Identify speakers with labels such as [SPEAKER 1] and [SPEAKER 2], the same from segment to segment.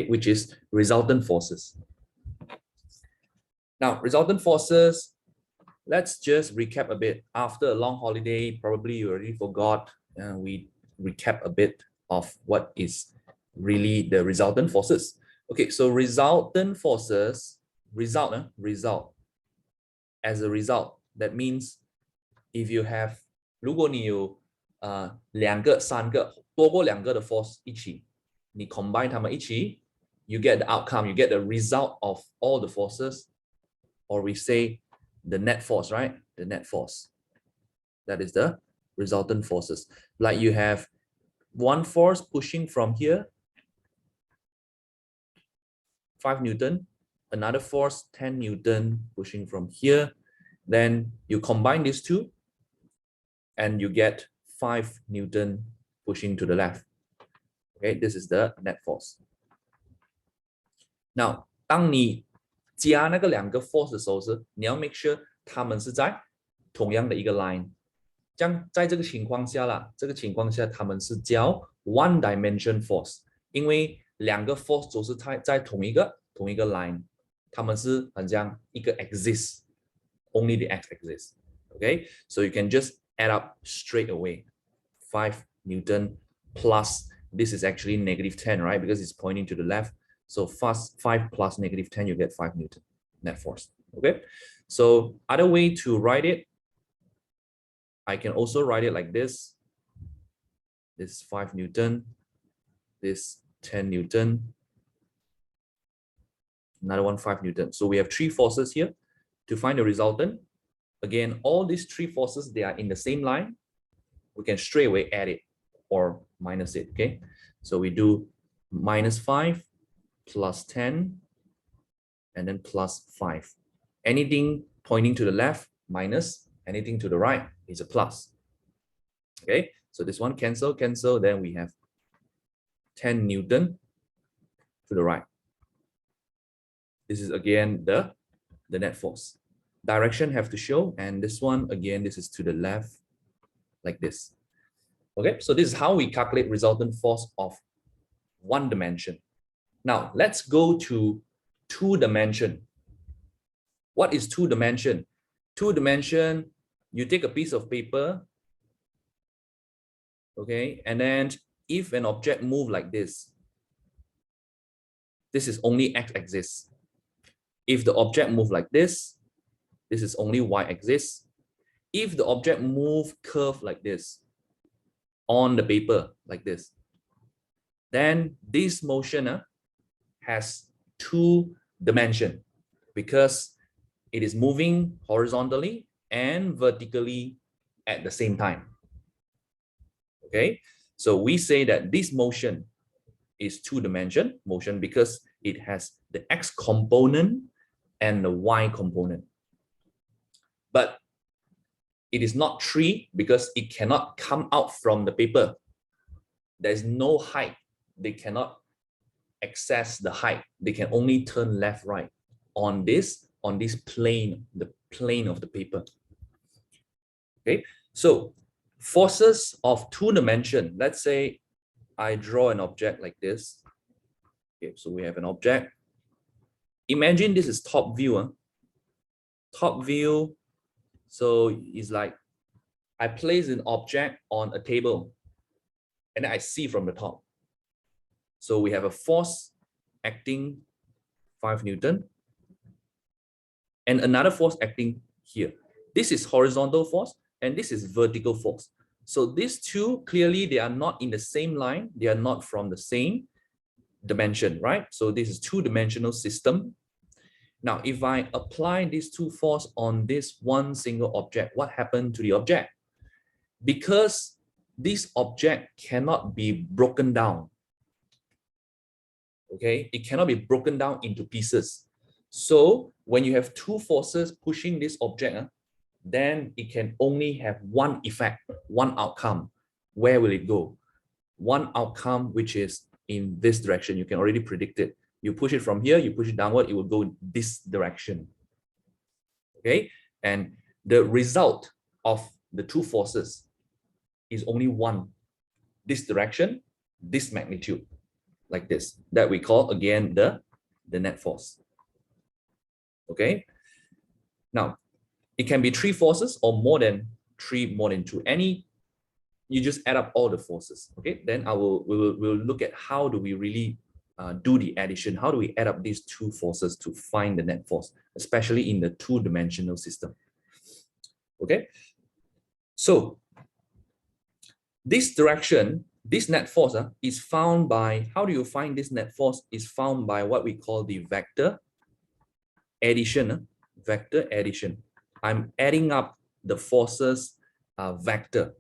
[SPEAKER 1] which is resultant forces. Now, resultant forces, let's just recap a bit. After a long holiday, probably you already forgot, we recap a bit of what is really the resultant forces. Okay, so resultant forces, result as a result, that means if you have 如果你有2个3个多过2个的 force 一起，你 combine 它们一起， you get the outcome, you get the result of all the forces, or we say the net force, right? The net force. That is the resultant forces. Like you have one force pushing from here, 5 Newton, another force, 10 Newton pushing from here. Then you combine these two and you get 5 Newton pushing to the left. Okay, this is the net force. Now, 当你加那个2个 force 的时候，你要 make sure 它们是在同样的一个 line。这样在这个情况下啦，它们是叫 one dimension force， 因为2个 force 都是在同一个 line， 它们是很像一个 axis， only the x-axis. Okay, so you can just add up straight away. 5 Newton plus, this is actually -10, right? Because it's pointing to the left. So 5 plus -10, you get 5 Newton net force. Okay, so other way to write it, I can also write it like this. This 5 Newton, this 10 Newton, another one 5 Newton. So we have 3 forces here. To find the resultant, again, all these 3 forces, they are in the same line. We can straight away add it or minus it, okay? So we do -5 plus 10 and then plus 5. Anything pointing to the left, minus. Anything to the right is a plus. Okay, so this one cancel, then we have 10 Newton to the right. This is again the net force. Direction have to show, and this one again, this is to the left like this. Okay, so this is how we calculate resultant force of 1 dimension. Now let's go to 2 dimension. What is 2 dimension? 2 dimension, you take a piece of paper, okay, and then if an object move like this, this is only x-axis. If the object move like this is only y-axis. If the object move curve like this on the paper like this, then this motion has 2 dimension because it is moving horizontally and vertically at the same time. Okay, so we say that this motion is 2 dimension motion because it has the x component and the y component. But it is not 3 because it cannot come out from the paper. There is no height. They cannot access the height. They can only turn left, right on this plane, the plane of the paper. Okay, so forces of 2 dimension. Let's say I draw an object like this. Okay, so we have an object. Imagine this is top view. Top view. So it's like I place an object on a table and I see from the top. So we have a force acting 5 Newton and another force acting here. This is horizontal force and this is vertical force. So these two, clearly they are not in the same line. They are not from the same dimension, right? So this is 2-dimensional system. Now, if I apply these 2 forces on this one single object, what happened to the object? Because this object cannot be broken down. Okay, it cannot be broken down into pieces. So when you have 2 forces pushing this object, then it can only have one effect, one outcome. Where will it go? One outcome which is in this direction. You can already predict it. You push it from here, you push it downward, it will go in this direction. Okay, and the result of the 2 forces is only one. This direction, this magnitude, like this, that we call again the net force. Okay. Now, it can be 3 forces or more than 3, more than 2. You just add up all the forces. Okay. Then we'll look at how do we really do the addition. How do we add up these 2 forces to find the net force, especially in the 2-dimensional system. Okay. So this direction, this net force is found by, how do you find this net force? Is found by what we call the vector addition. Vector addition. I'm adding up the forces vector.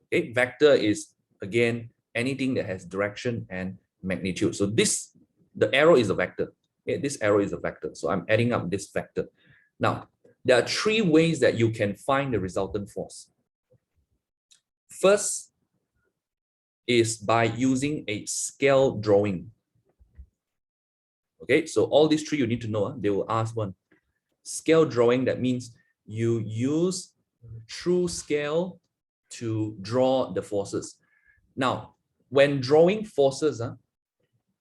[SPEAKER 1] Okay, vector is again anything that has direction and magnitude. So the arrow is a vector. Okay, this arrow is a vector. So I'm adding up this vector. Now, there are 3 ways that you can find the resultant force. First is by using a scale drawing. Okay, so all these 3 you need to know. They will ask one. Scale drawing, that means you use true scale to draw the forces. Now, when drawing forces,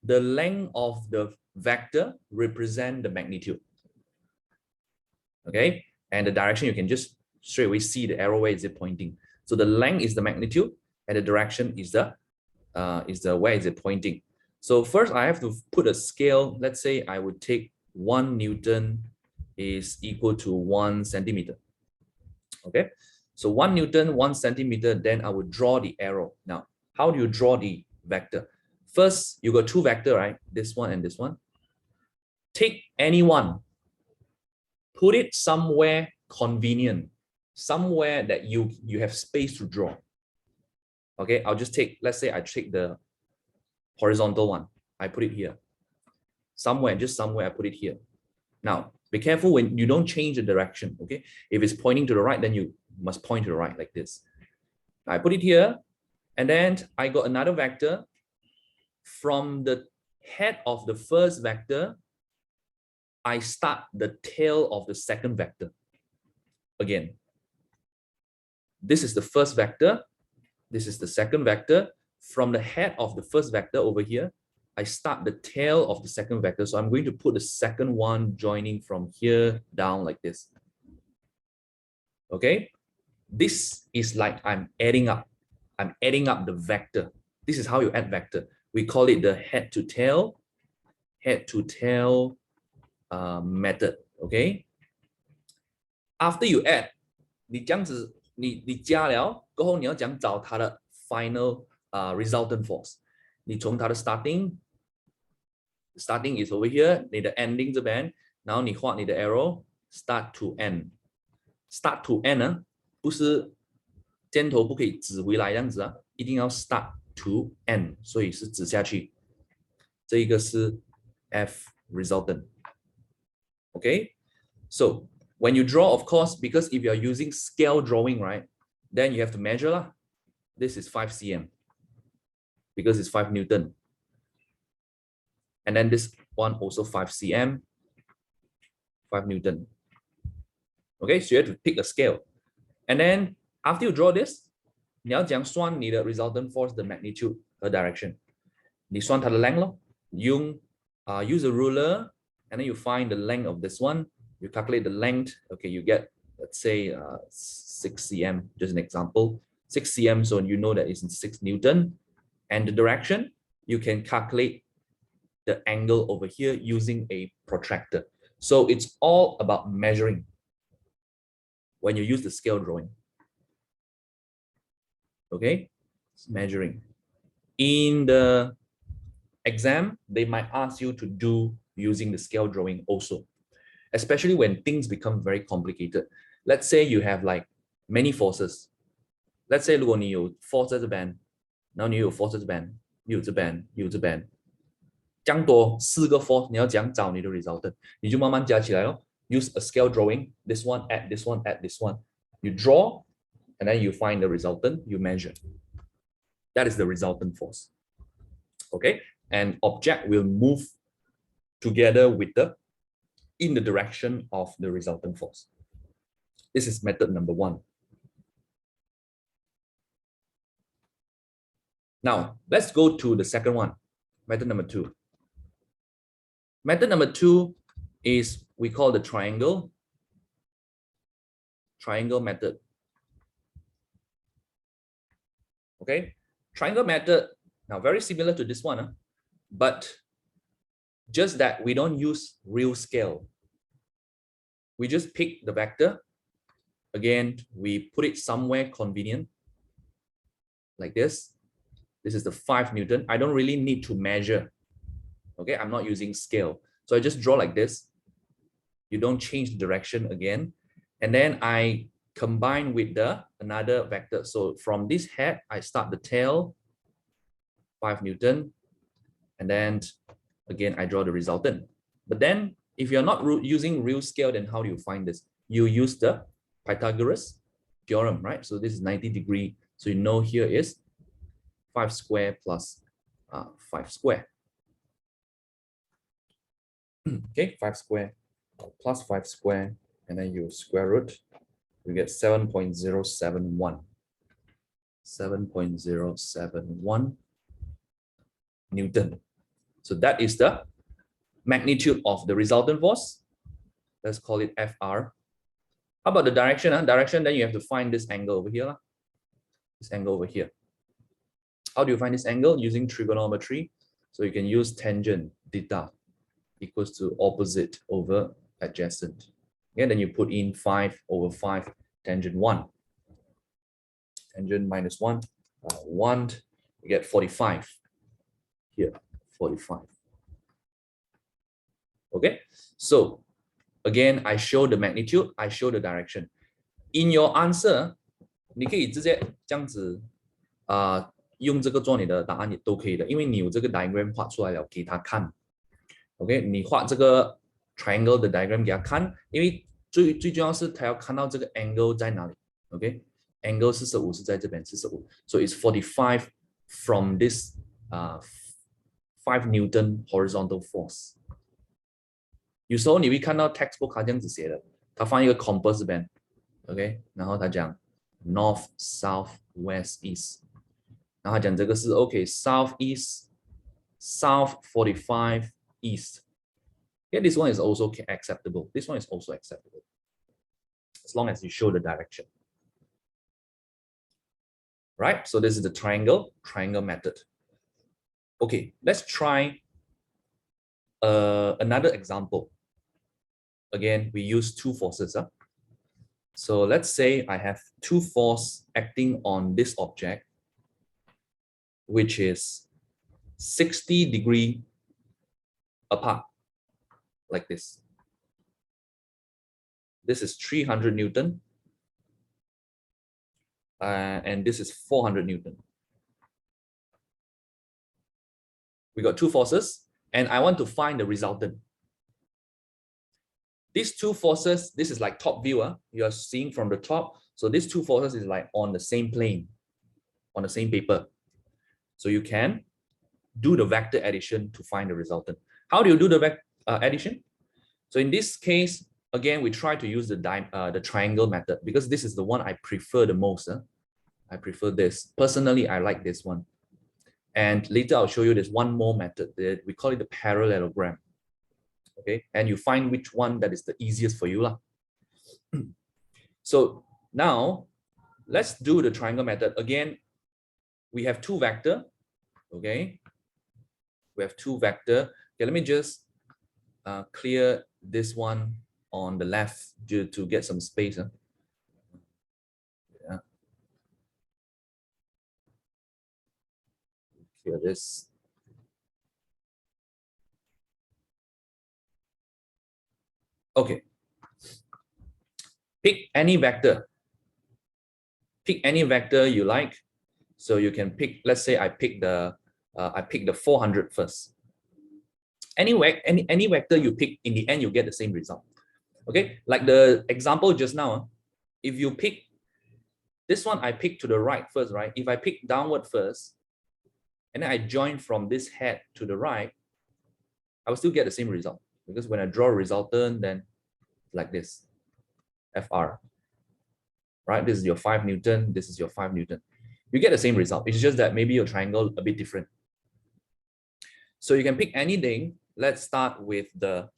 [SPEAKER 1] the length of the vector represent the magnitude. Okay, and the direction, you can just straight away see the arrow, where is it pointing. So the length is the magnitude, and the direction is the where is it pointing. So first I have to put a scale. Let's say I would take 1 Newton is equal to 1 centimeter. Okay, so 1 Newton, 1 centimeter, then I would draw the arrow. Now, how do you draw the vector? First, you got 2 vectors, right? This one and this one. Take any one, put it somewhere convenient, somewhere that you have space to draw. Okay, I'll just take, let's say I take the horizontal one. I put it here. Somewhere, just somewhere, I put it here. Now, be careful when you don't change the direction, okay? If it's pointing to the right, then you must point to the right like this. I put it here, and then I got another vector. From the head of the first vector, I start the tail of the second vector. Again, this is the first vector. This is the second vector. From the head of the first vector over here, I start the tail of the second vector. So I'm going to put the second one joining from here down like this. Okay, this is like I'm adding up. I'm adding up the vector. This is how you add vector. We call it the head to tail method. Okay. After you add, 你这样子，你加了过后，你要讲找它的 final resultant force。你从它的 starting is over here， 你的 ending 这边，然后你画你的 arrow start to end。start to end 呢，不是箭头不可以指回来这样子啊，一定要 start to end， 所以是指下去。这一个是 F resultant。Okay, so when you draw, of course, because if you are using scale drawing, right, then you have to measure lah. This is 5 cm because it's 5 Newton. And then this one also 5 cm, 5 Newton. Okay, so you have to pick a scale. And then after you draw this, 你要讲算你的 resultant force, the magnitude 和 direction. 你算它的 length 咯，用use a ruler, and then you find the length of this one. You calculate the length. Okay, you get, let's say 6 cm, just an example. 6 cm, so you know that it's 6 Newton. And the direction, you can calculate the angle over here using a protractor. So it's all about measuring when you use the scale drawing. Okay, it's measuring. In the exam, they might ask you to do using the scale drawing also, especially when things become very complicated. Let's say you have like many forces. Let's say 如果你有 force 在这边，然后你有 force 在这边，又有这边，又有这边，这样多4个 force， 你要怎样找你的 resultant？ 你就慢慢加起来哦。Use a scale drawing. This one, add this one, add this one. You draw, and then you find the resultant. You measure. That is the resultant force. Okay, and object will move together with in the direction of the resultant force. This is method number 1. Now, let's go to the second one. Method number two. Method number two is we call the triangle method. Okay, triangle method, now very similar to this one, but just that we don't use real scale. We just pick the vector. Again, we put it somewhere convenient, like this. This is the 5 Newton. I don't really need to measure. Okay, I'm not using scale. So I just draw like this. You don't change the direction again. And then I combine with the another vector. So from this head, I start the tail, 5 Newton. And then again, I draw the resultant. But then if you're not using real scale, then how do you find this? You use the Pythagoras theorem, right? So this is 90 degree. So you know here is 5 square plus 5 square. Okay, 5 square plus 5 square, and then you square root, you get 7.071. 7.071 Newton. So that is the magnitude of the resultant force. Let's call it FR. How about the direction? Direction, then you have to find this angle over here. This angle over here. How do you find this angle? Using trigonometry. So you can use tangent theta equals to opposite over adjacent. And then you put in 5 over 5 tangent 1. Tangent minus 1, 1, you get 45. Here, 45. Okay, so again, I show the magnitude, I show the direction. In your answer, 你可以直接这样子用这个做你的答案也都可以的，因为你有这个 diagram 画出来了，给他看。OK， 你画这个 triangle 的 diagram 给他看，因为最重要是他要看到这个 angle 在哪里。OK，angle 45是在这边45 ，so it's 45 from this 5 Newton horizontal force。有时候你会看到 textbook 它这样子写的，他放一个 compass 这边 ，OK， 然后他讲 north south west east， 然后他讲这个是 OK south east south 45 east。Yeah, this one is also acceptable. This one is also acceptable as long as you show the direction. Right? So this is the triangle method. Okay, let's try another example. Again, we use two forces. So let's say I have two forces acting on this object, which is 60 degrees apart, like this. This is 300 Newton. And this is 400 Newton. We got two forces, and I want to find the resultant. These two forces, this is like top view. You are seeing from the top. So these two forces is like on the same plane, on the same paper. So you can do the vector addition to find the resultant. How do you do the addition? So in this case, again, we try to use the triangle method because this is the one I prefer the most. I prefer this. Personally, I like this one. And later I'll show you this one more method. We call it the parallelogram. Okay, and you find which one that is the easiest for you. So now let's do the triangle method. Again, we have two vector. Okay, we have two vector. Okay, let me just clear this one on the left to get some space. Yeah. Clear this. Okay. Pick any vector. Pick any vector you like. So you can pick, let's say I pick the 400 first. Any vector you pick, in the end, you get the same result. Okay, like the example just now, if you pick this one, I pick to the right first, right? If I pick downward first, and then I join from this head to the right, I will still get the same result. Because when I draw a resultant, then like this, FR, right? This is your 5 Newton, this is your 5 Newton. You get the same result. It's just that maybe your triangle a bit different. So you can pick anything. Let's start with the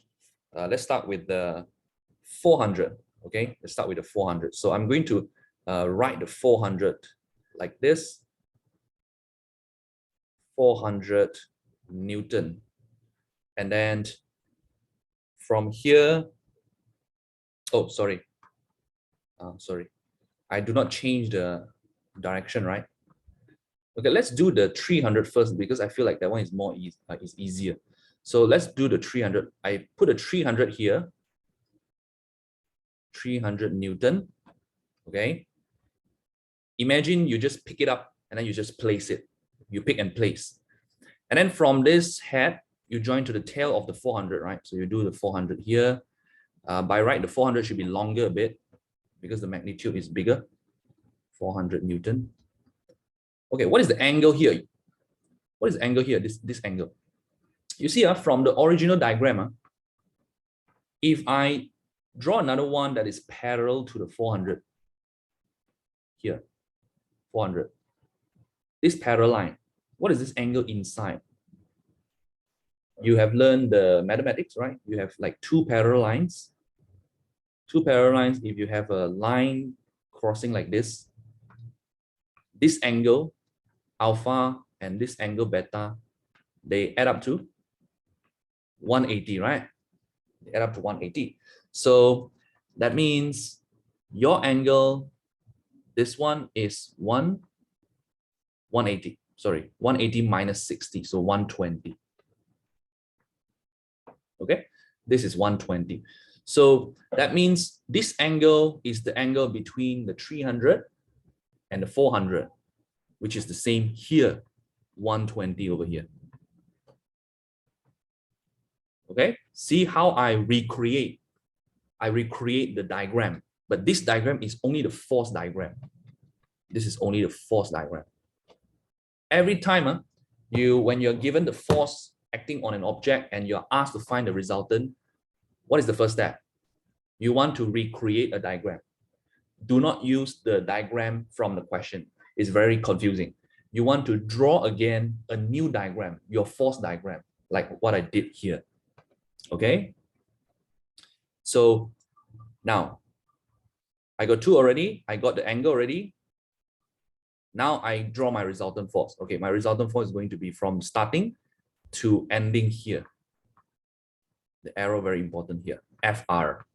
[SPEAKER 1] 400. Okay, let's start with the 400. So I'm going to write the 400 like this. 400 Newton. And then from here, oh, sorry. Sorry, I do not change the direction, right? Okay, let's do the 300 first because I feel like that one is more easy, is easier. So let's do the 300. I put a 300 here. 300 Newton. Okay. Imagine you just pick it up and then you just place it. You pick and place. And then from this head, you join to the tail of the 400, right? So you do the 400 here. By right, the 400 should be longer a bit because the magnitude is bigger. 400 Newton. Okay, what is the angle here? What is the angle here? This angle. You see, from the original diagram, if I draw another one that is parallel to the 400, here, 400, this parallel line, what is this angle inside? You have learned the mathematics, right? You have like two parallel lines. Two parallel lines, if you have a line crossing like this angle, alpha, and this angle beta, they add up to 180, right? They add up to 180. So that means your angle, this one is 180. Sorry, 180 minus 60, so 120. Okay, this is 120. So that means this angle is the angle between the 300 and the 400, which is the same here, 120 over here. Okay, see how I recreate the diagram, but this diagram is only the force diagram. This is only the force diagram. Every time when you're given the force acting on an object and you're asked to find the resultant, what is the first step? You want to recreate a diagram. Do not use the diagram from the question. It's very confusing. You want to draw again a new diagram, your force diagram, like what I did here. Okay? So now I got two already. I got the angle already. Now I draw my resultant force. Okay, my resultant force is going to be from starting to ending here. The arrow very important here, FR.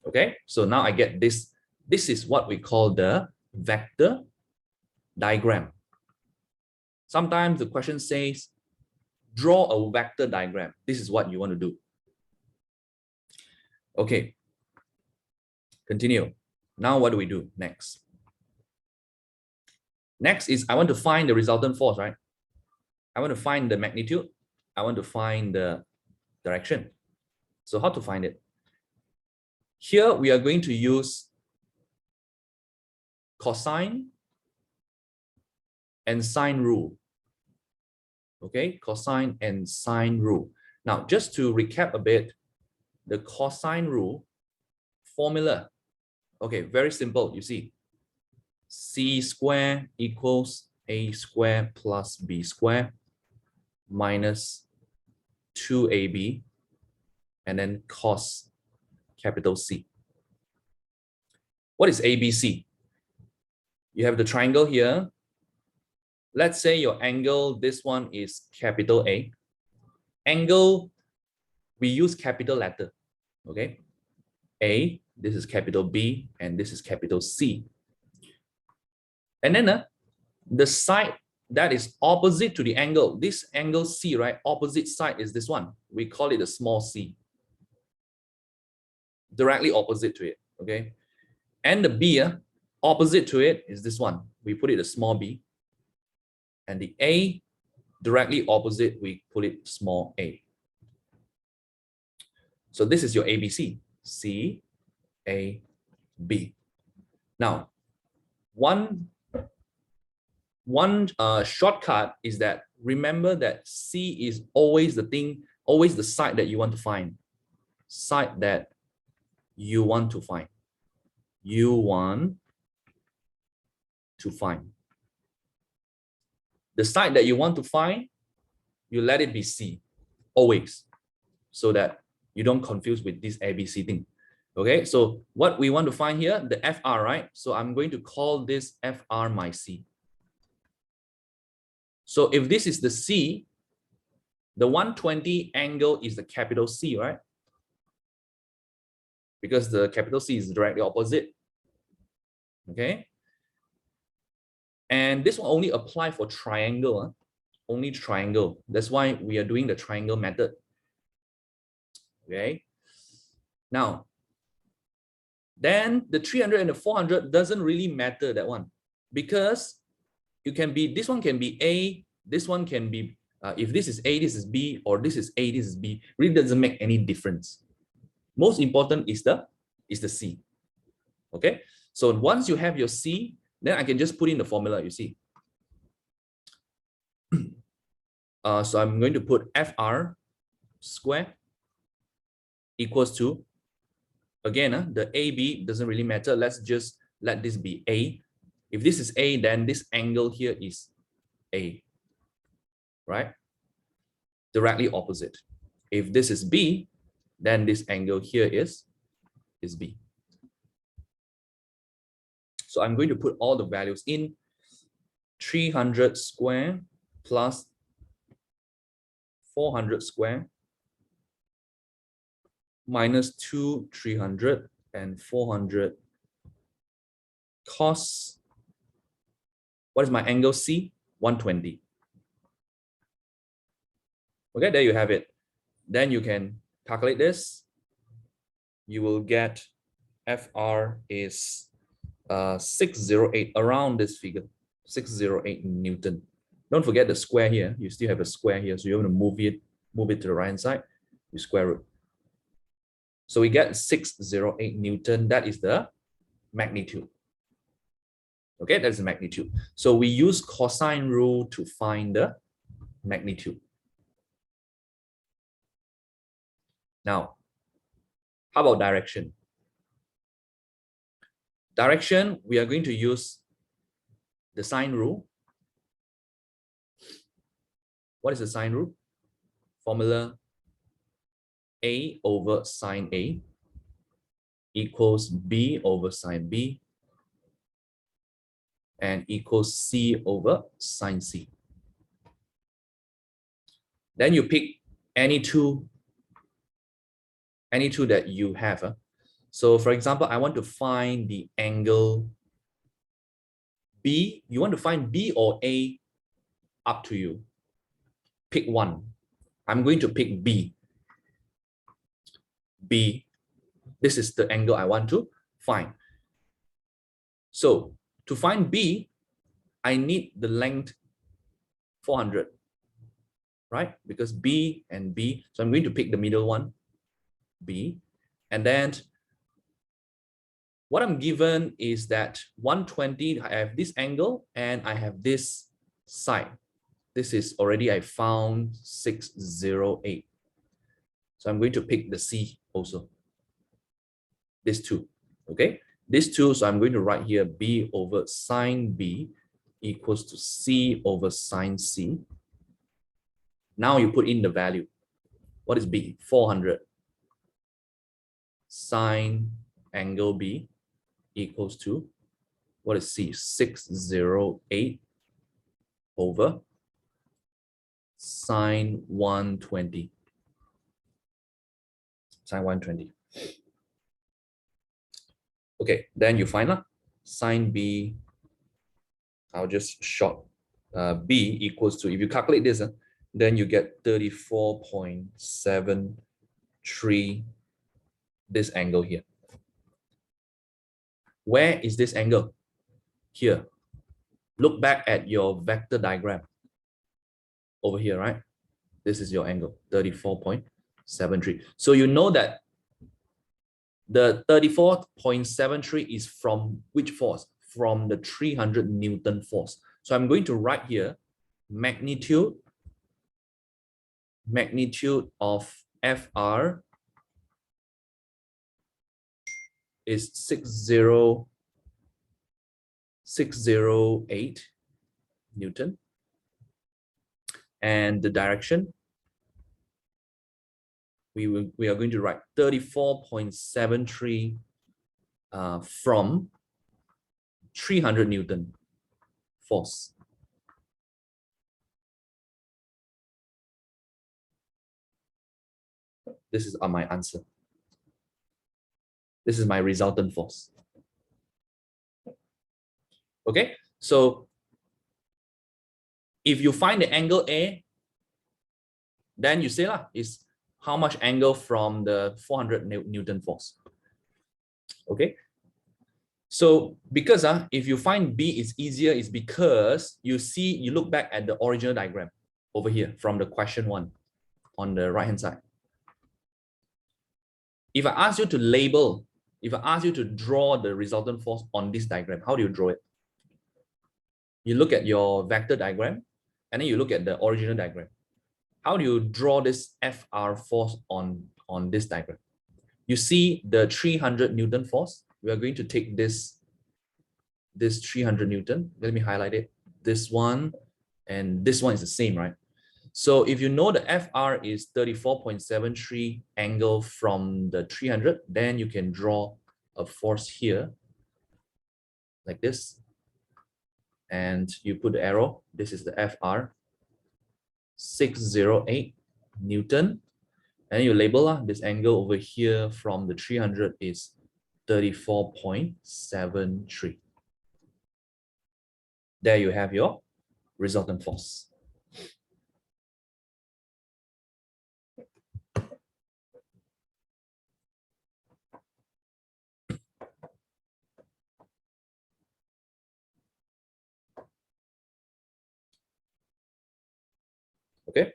[SPEAKER 1] Okay, so now I get this. This is what we call the vector diagram. Sometimes the question says, draw a vector diagram. This is what you want to do. Okay, continue. Now what do we do next? Next is I want to find the resultant force, right? I want to find the magnitude. I want to find the direction. So how to find it? Here we are going to use cosine and sine rule. Okay, cosine and sine rule. Now, just to recap a bit, the cosine rule formula, okay, very simple. You see, c square equals a square plus b square minus 2ab, and then cos capital C. What is ABC? You have the triangle here. Let's say your angle, this one is capital A. Angle, we use capital letter, okay? A, this is capital B, and this is capital C. And then the side that is opposite to the angle, this angle C, right? Opposite side is this one. We call it a small c. Directly opposite to it, okay? And the B, opposite to it is this one. We put it a small b. And the A, directly opposite, we put it small a. So this is your ABC, C, A, B. Now, one shortcut is that remember that C is always the thing, always the side that you want to find. Side that you want to find. You want to find. The side that you want to find, you let it be C, always, so that you don't confuse with this ABC thing. Okay, so what we want to find here, the FR, right? So I'm going to call this FR my C. So if this is the C, the 120 angle is the capital C, right? Because the capital C is directly opposite. Okay. And this will only apply for triangle, huh? Only triangle. That's why we are doing the triangle method. Okay. Now, then the 300 and the 400 doesn't really matter, that one, because you can be, this one can be A, this one can be, if this is A, this is B, or this is A, this is B, really doesn't make any difference. Most important is the C. Okay. So once you have your C, then I can just put in the formula, you see. So I'm going to put FR square equals to, again, the AB doesn't really matter. Let's just let this be A. If this is A, then this angle here is A, right? Directly opposite. If this is B, then this angle here is B. So I'm going to put all the values in. 300 square plus 400 square minus 2 300 and 400 cos, what is my angle C? 120. Okay, there you have it. Then you can calculate this. You will get FR is 608, around this figure, 608 Newton. Don't forget the square here. You still have a square here, so you want to move it to the right hand side. You square root. So we get 608 Newton. That is the magnitude. Okay, that's the magnitude. So we use cosine rule to find the magnitude. Now, how about direction? Direction, we are going to use the sine rule. What is the sine rule? Formula A over sine A equals B over sine B and equals C over sine C. Then you pick any two that you have. So for example, I want to find the angle B. You want to find B or A? Up to you. Pick one. I'm going to pick B. B. This is the angle I want to find. So to find B, I need the length 400, right? Because B and B. So I'm going to pick the middle one, B. And then what I'm given is that 120, I have this angle and I have this side. This is already, I found 608. So I'm going to pick the C also. This two, okay? This two, so I'm going to write here B over sine B equals to C over sine C. Now you put in the value. What is B? 400. Sine angle B equals to, what is C? 608 over sine 120. Sine 120. Okay, then you find sine B, I'll just short B equals to, if you calculate this, then you get 34.73, this angle here. Where is this angle? Here. Look back at your vector diagram. Over here, right? This is your angle, 34.73. So you know that the 34.73 is from which force? From the 300 Newton force. So I'm going to write here magnitude of FR is 608 Newton. And the direction, we are going to write 34.73 from 300 Newton force. This is my answer. This is my resultant force. Okay, so if you find the angle A, then you say lah, is how much angle from the 400 Newton force. Okay, so because if you find B is easier, is because you look back at the original diagram over here from the question 1 on the right hand side. If I ask you to label, if I ask you to draw the resultant force on this diagram, how do you draw it? You look at your vector diagram, and then you look at the original diagram. How do you draw this FR force on this diagram? You see the 300 Newton force. We are going to take this 300 Newton. Let me highlight it. This one and this one is the same, right? So if you know the FR is 34.73 angle from the 300, then you can draw a force here like this. And you put the arrow. This is the FR, 608 Newton. And you label this angle over here from the 300 is 34.73. There you have your resultant force. Okay,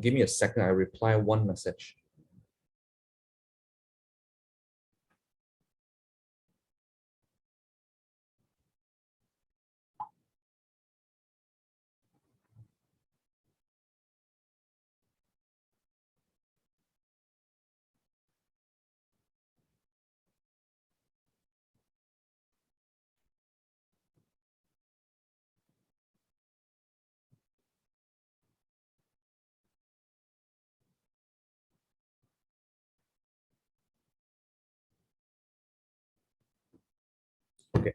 [SPEAKER 1] give me a second. I reply one message. Okay.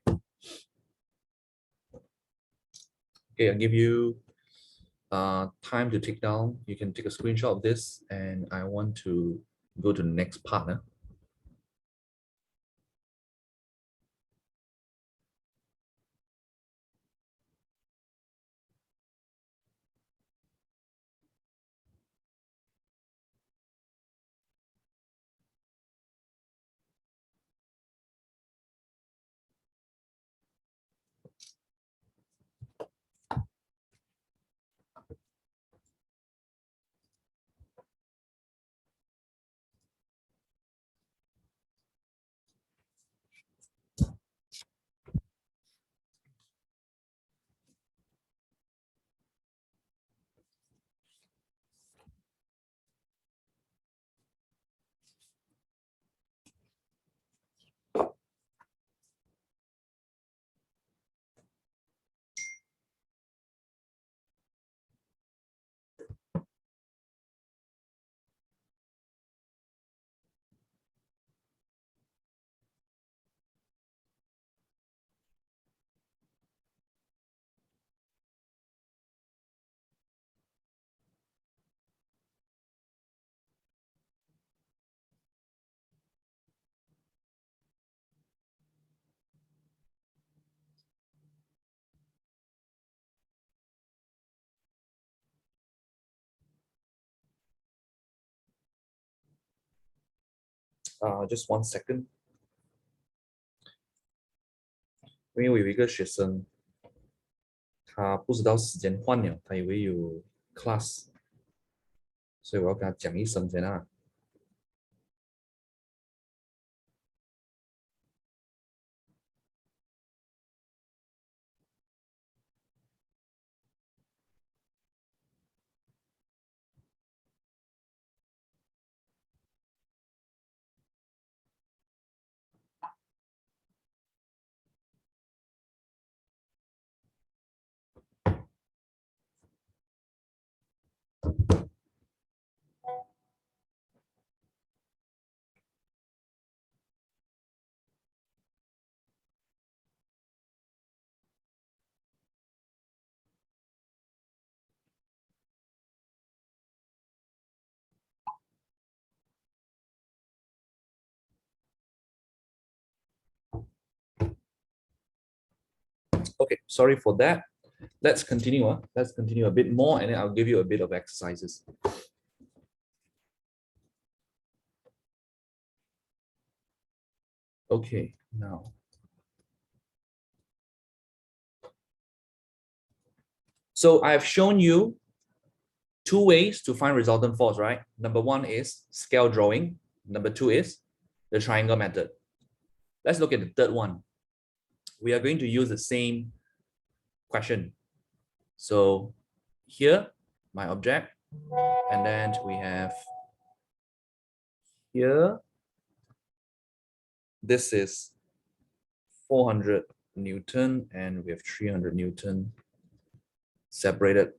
[SPEAKER 1] Okay, I'll give you time to take down. You can take a screenshot of this, and I want to go to the next part. Just 1 second. 因为我有一个学生，他不知道时间换了，他以为有 class， 所以我要跟他讲一声先啊。Okay, sorry for that. Let's continue. Let's continue a bit more, and then I'll give you a bit of exercises. Okay, now. So I've shown you two ways to find resultant force, right? Number one is scale drawing. Number two is the triangle method. Let's look at the third one. We are going to use the same question. So here, my object, and then we have here, this is 400 Newton, and we have 300 Newton separated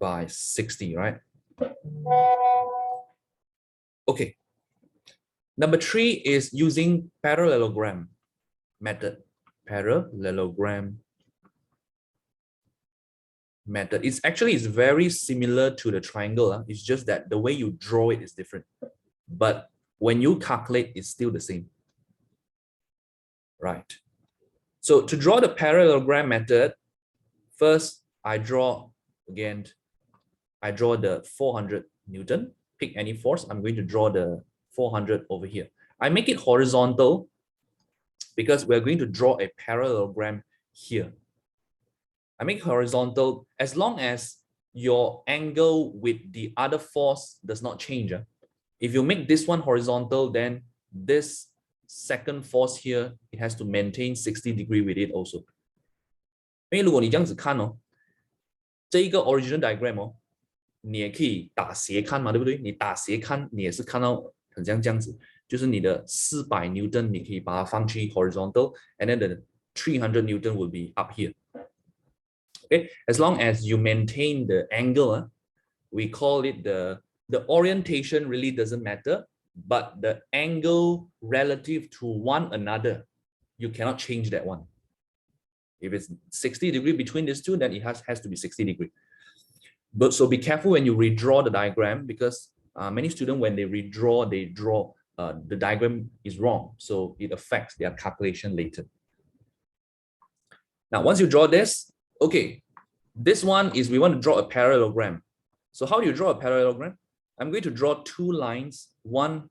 [SPEAKER 1] by 60, right? Okay. Number three is using parallelogram method. Parallelogram method. It's very similar to the triangle. It's just that the way you draw it is different. But when you calculate, it's still the same. Right. So to draw the parallelogram method, first I draw the 400 Newton. Pick any force. I'm going to draw the 400 over here. I make it horizontal because we're going to draw a parallelogram here. I make horizontal as long as your angle with the other force does not change. If you make this one horizontal, then this second force here, it has to maintain 60 degree with it also. 因为如果你这样子看哦，这一个 original diagram 哦，你也可以打斜看嘛，对不对？你打斜看，你也是看到很像这样子，就是你的400 Newton， 你可以把它放去 horizontal，and then the 300 Newton will be up here. Okay, as long as you maintain the angle, we call it the orientation really doesn't matter, but the angle relative to one another, you cannot change that one. If it's 60 degree between these two, then it has to be 60 degree. But so be careful when you redraw the diagram, because many students, when they redraw, the diagram is wrong. So it affects their calculation later. Now, once you draw this, okay, this one is we want to draw a parallelogram. So how do you draw a parallelogram? I'm going to draw two lines. One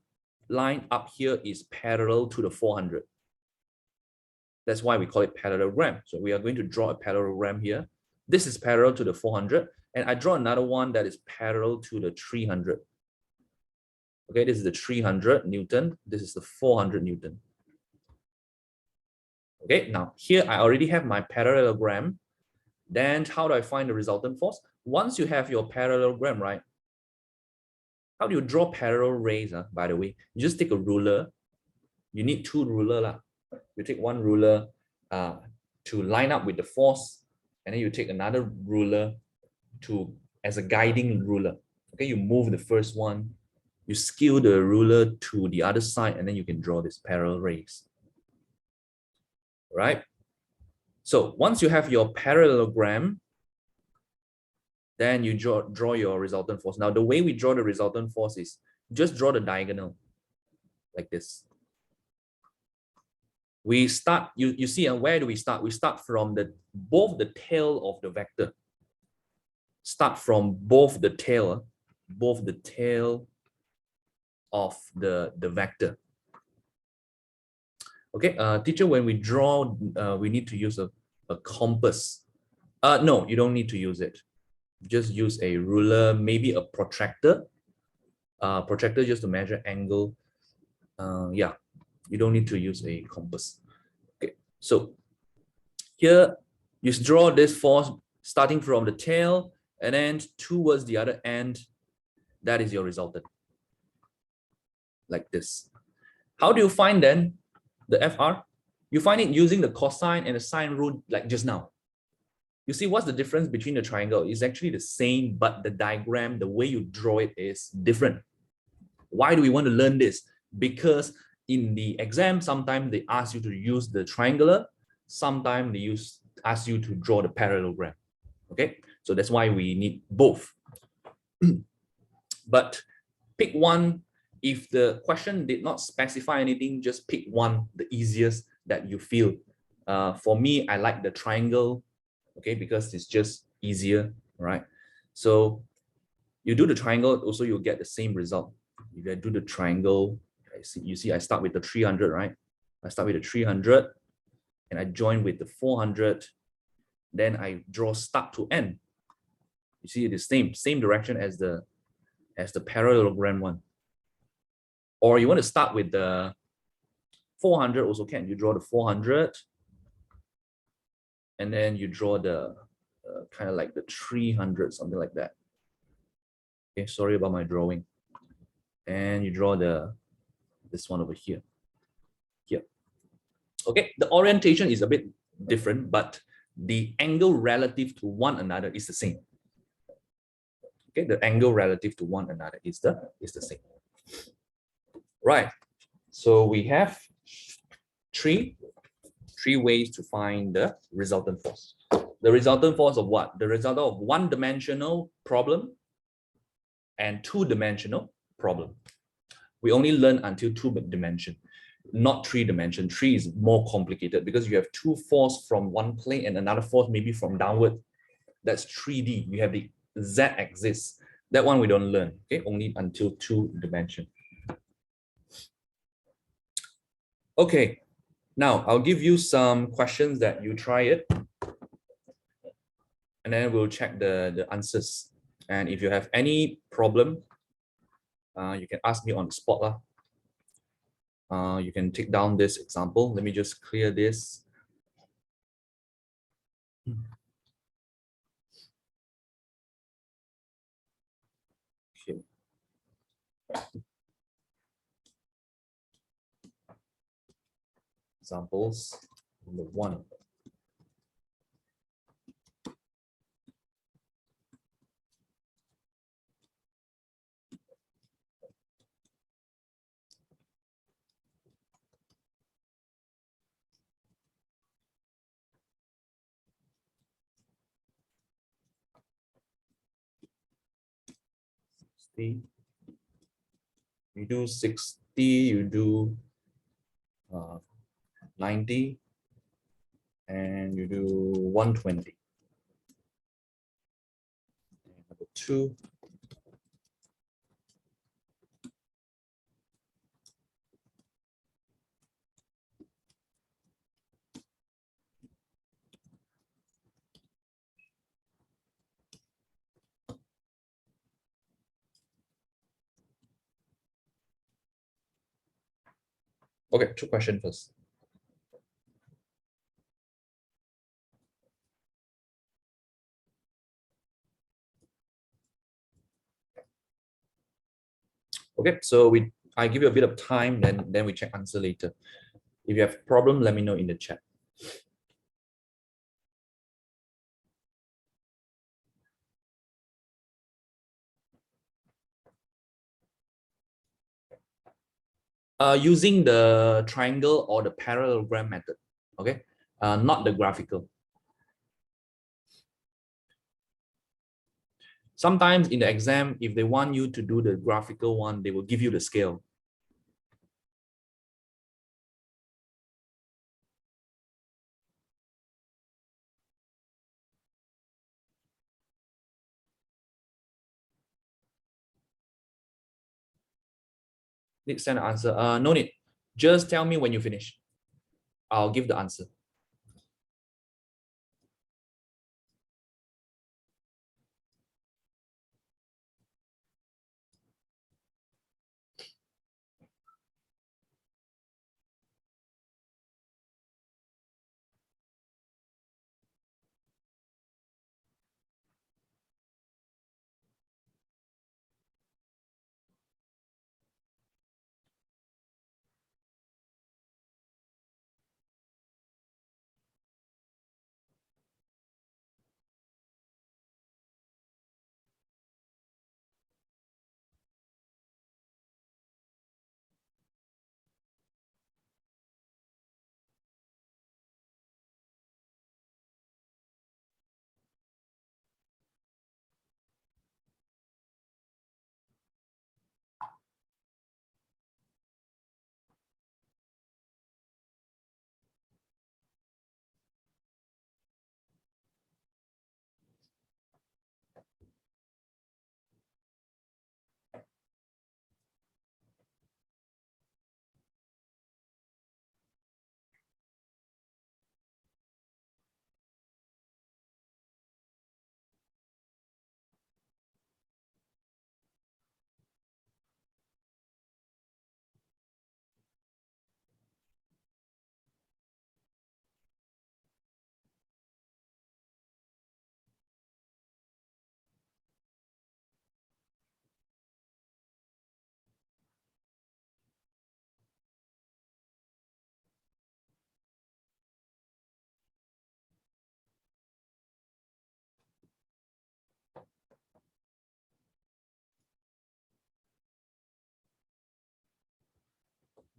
[SPEAKER 1] line up here is parallel to the 400. That's why we call it parallelogram. So we are going to draw a parallelogram here. This is parallel to the 400. And I draw another one that is parallel to the 300. Okay, this is the 300 Newton. This is the 400 Newton. Okay, now here I already have my parallelogram. Then how do I find the resultant force? Once you have your parallelogram, right? How do you draw parallel rays, by the way? You just take a ruler. You need two rulers. You take one ruler to line up with the force, and then you take another ruler as a guiding ruler. Okay, you move the first one, you skew the ruler to the other side, and then you can draw this parallel rays. Right? So once you have your parallelogram, then you draw your resultant force. Now, the way we draw the resultant force is just draw the diagonal like this. We start, you see, and where do we start? We start from both the tail of the vector. Start from both the tail of the vector. Okay, teacher, when we draw, we need to use a compass. No, you don't need to use it. Just use a ruler, maybe a protractor. Protractor just to measure angle. Yeah, you don't need to use a compass. Okay, so here you draw this force starting from the tail and then towards the other end. That is your resultant. Like this. How do you find then the FR? You find it using the cosine and the sine rule like just now. You see what's the difference between the triangle? It's actually the same, but the diagram, the way you draw it is different. Why do we want to learn this? Because in the exam, sometimes they ask you to use the triangular, sometimes they ask you to draw the parallelogram. Okay, so that's why we need both. But pick one. If the question did not specify anything, just pick one, the easiest that you feel. For me, I like the triangle okay, because it's just easier, right? So you do the triangle, also you'll get the same result. If I do the triangle, you see I start with the 300, right? I start with the 300 and I join with the 400. Then I draw start to end. You see it is same direction as the parallelogram one. Or you want to start with the 400 also can. You draw the 400 and then you draw the kind of like the 300, something like that. Okay, sorry about my drawing. And you draw this one over here. Here. Okay, the orientation is a bit different, but the angle relative to one another is the same. Okay, the angle relative to one another is the same. Right. So we have three ways to find the resultant force. The resultant force of what? The result of one-dimensional problem and two-dimensional problem. We only learn until two-dimension, not three-dimension. Three is more complicated because you have two force from one plane and another force maybe from downward. That's 3D. You have the z-axis. That one we don't learn, okay? Only until two-dimension. Okay, now I'll give you some questions that you try it, and then we'll check the answers. And if you have any problem, you can ask me on the spot. You can take down this example. Let me just clear this. Okay. Examples number 1. You do 60, you do 90, and you do 120. Number 2. Okay, 2 questions first. Okay, so I give you a bit of time, then we check answer later. If you have problem, let me know in the chat. Using the triangle or the parallelogram method, okay? Not the graphical. Sometimes in the exam, if they want you to do the graphical one, they will give you the scale. Need to send an answer? No need. Just tell me when you finish. I'll give the answer.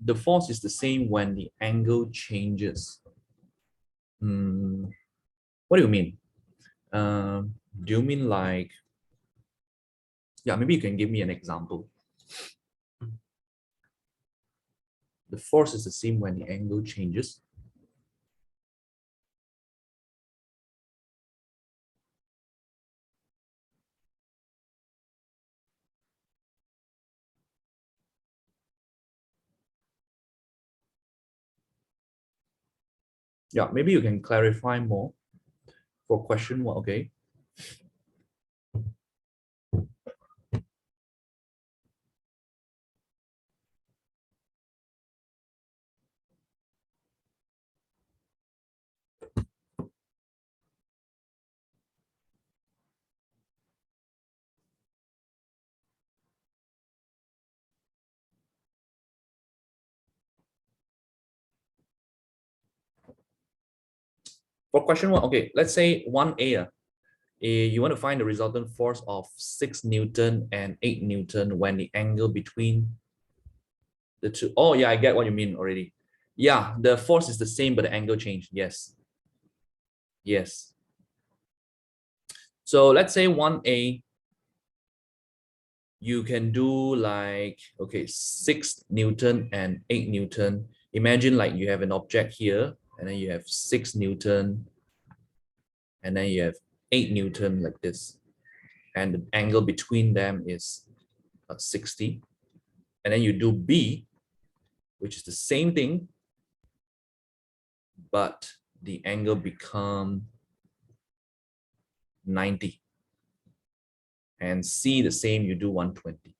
[SPEAKER 1] the force is the same when the angle changes. What do you mean? Do you mean like, yeah, maybe you can give me an example. The force is the same when the angle changes. Yeah, maybe you can clarify more for question one, okay? For question one, okay, let's say 1A, you want to find the resultant force of 6 Newton and 8 Newton when the angle between the two. Oh, yeah, I get what you mean already. Yeah, the force is the same, but the angle changed. Yes. Yes. So let's say 1A, you can do like, okay, 6 Newton and 8 Newton. Imagine like you have an object here, and then you have 6 Newton, and then you have 8 Newton like this. And the angle between them is 60. And then you do B, which is the same thing, but the angle become 90. And C the same, you do 120.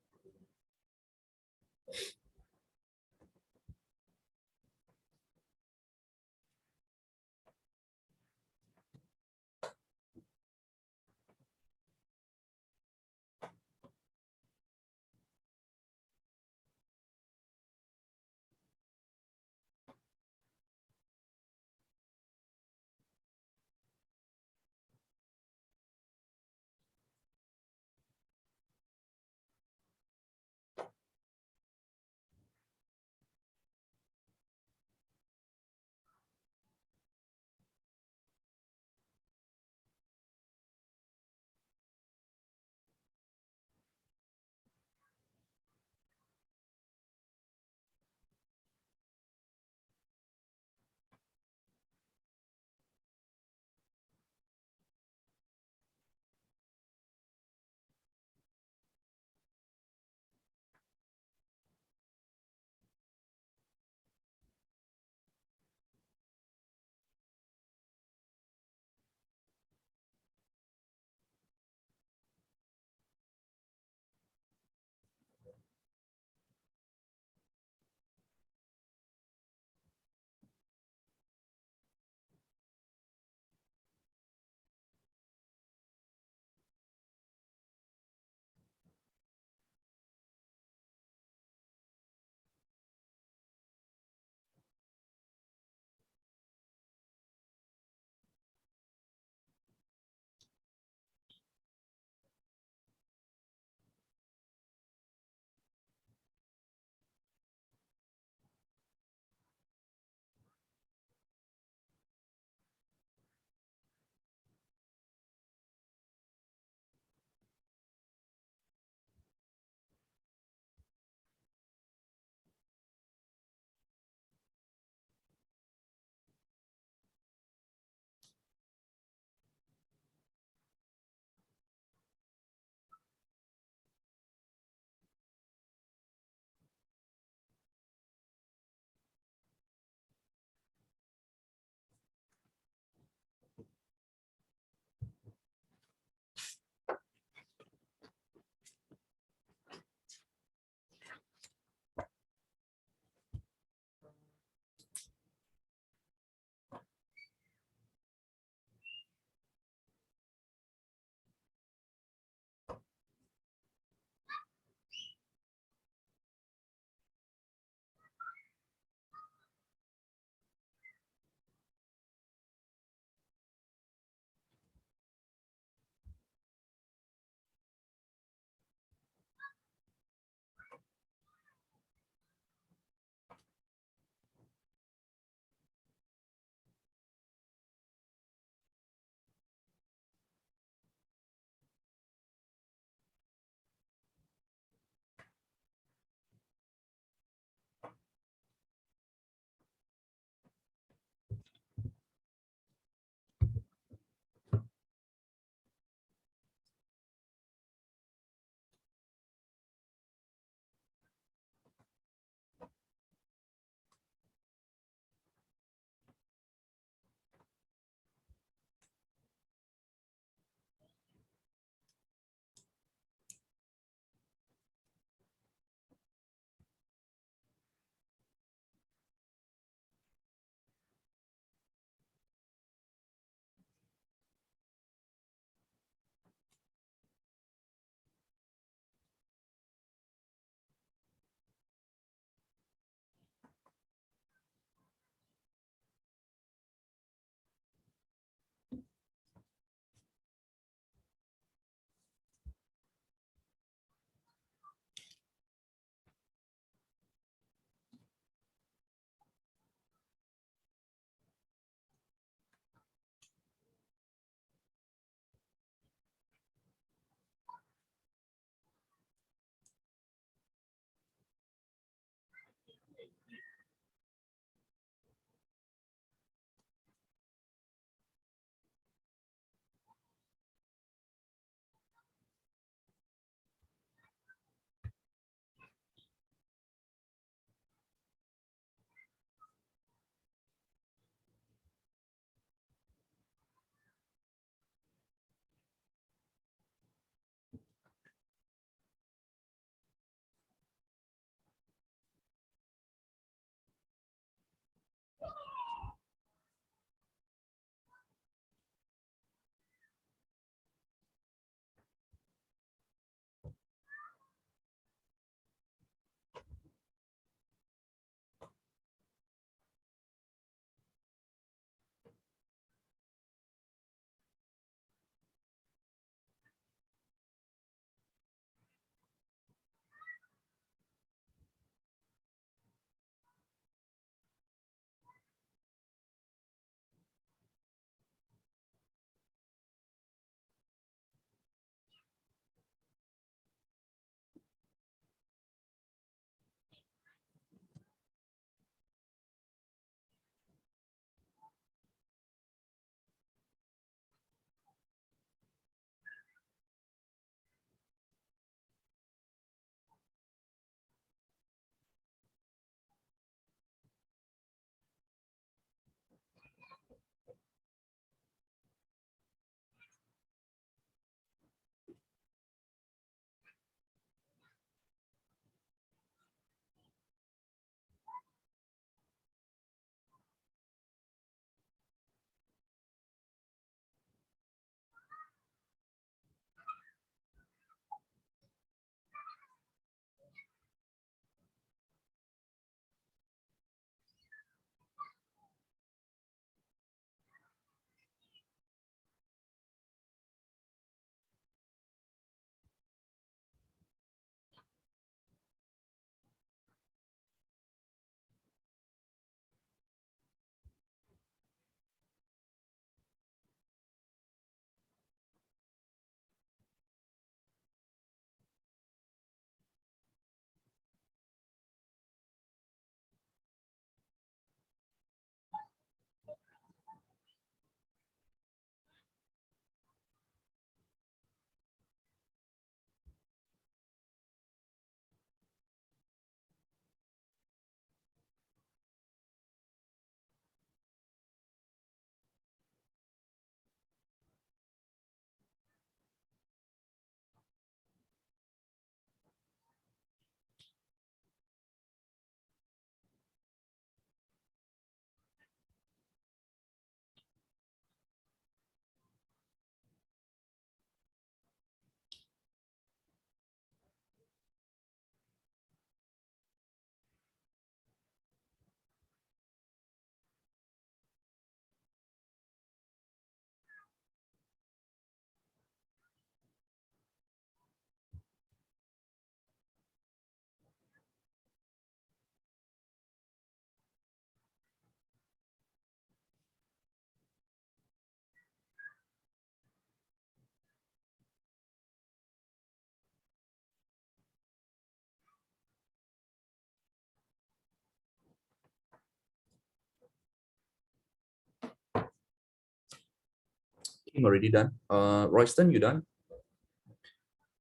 [SPEAKER 1] I'm already done. Royston, you done?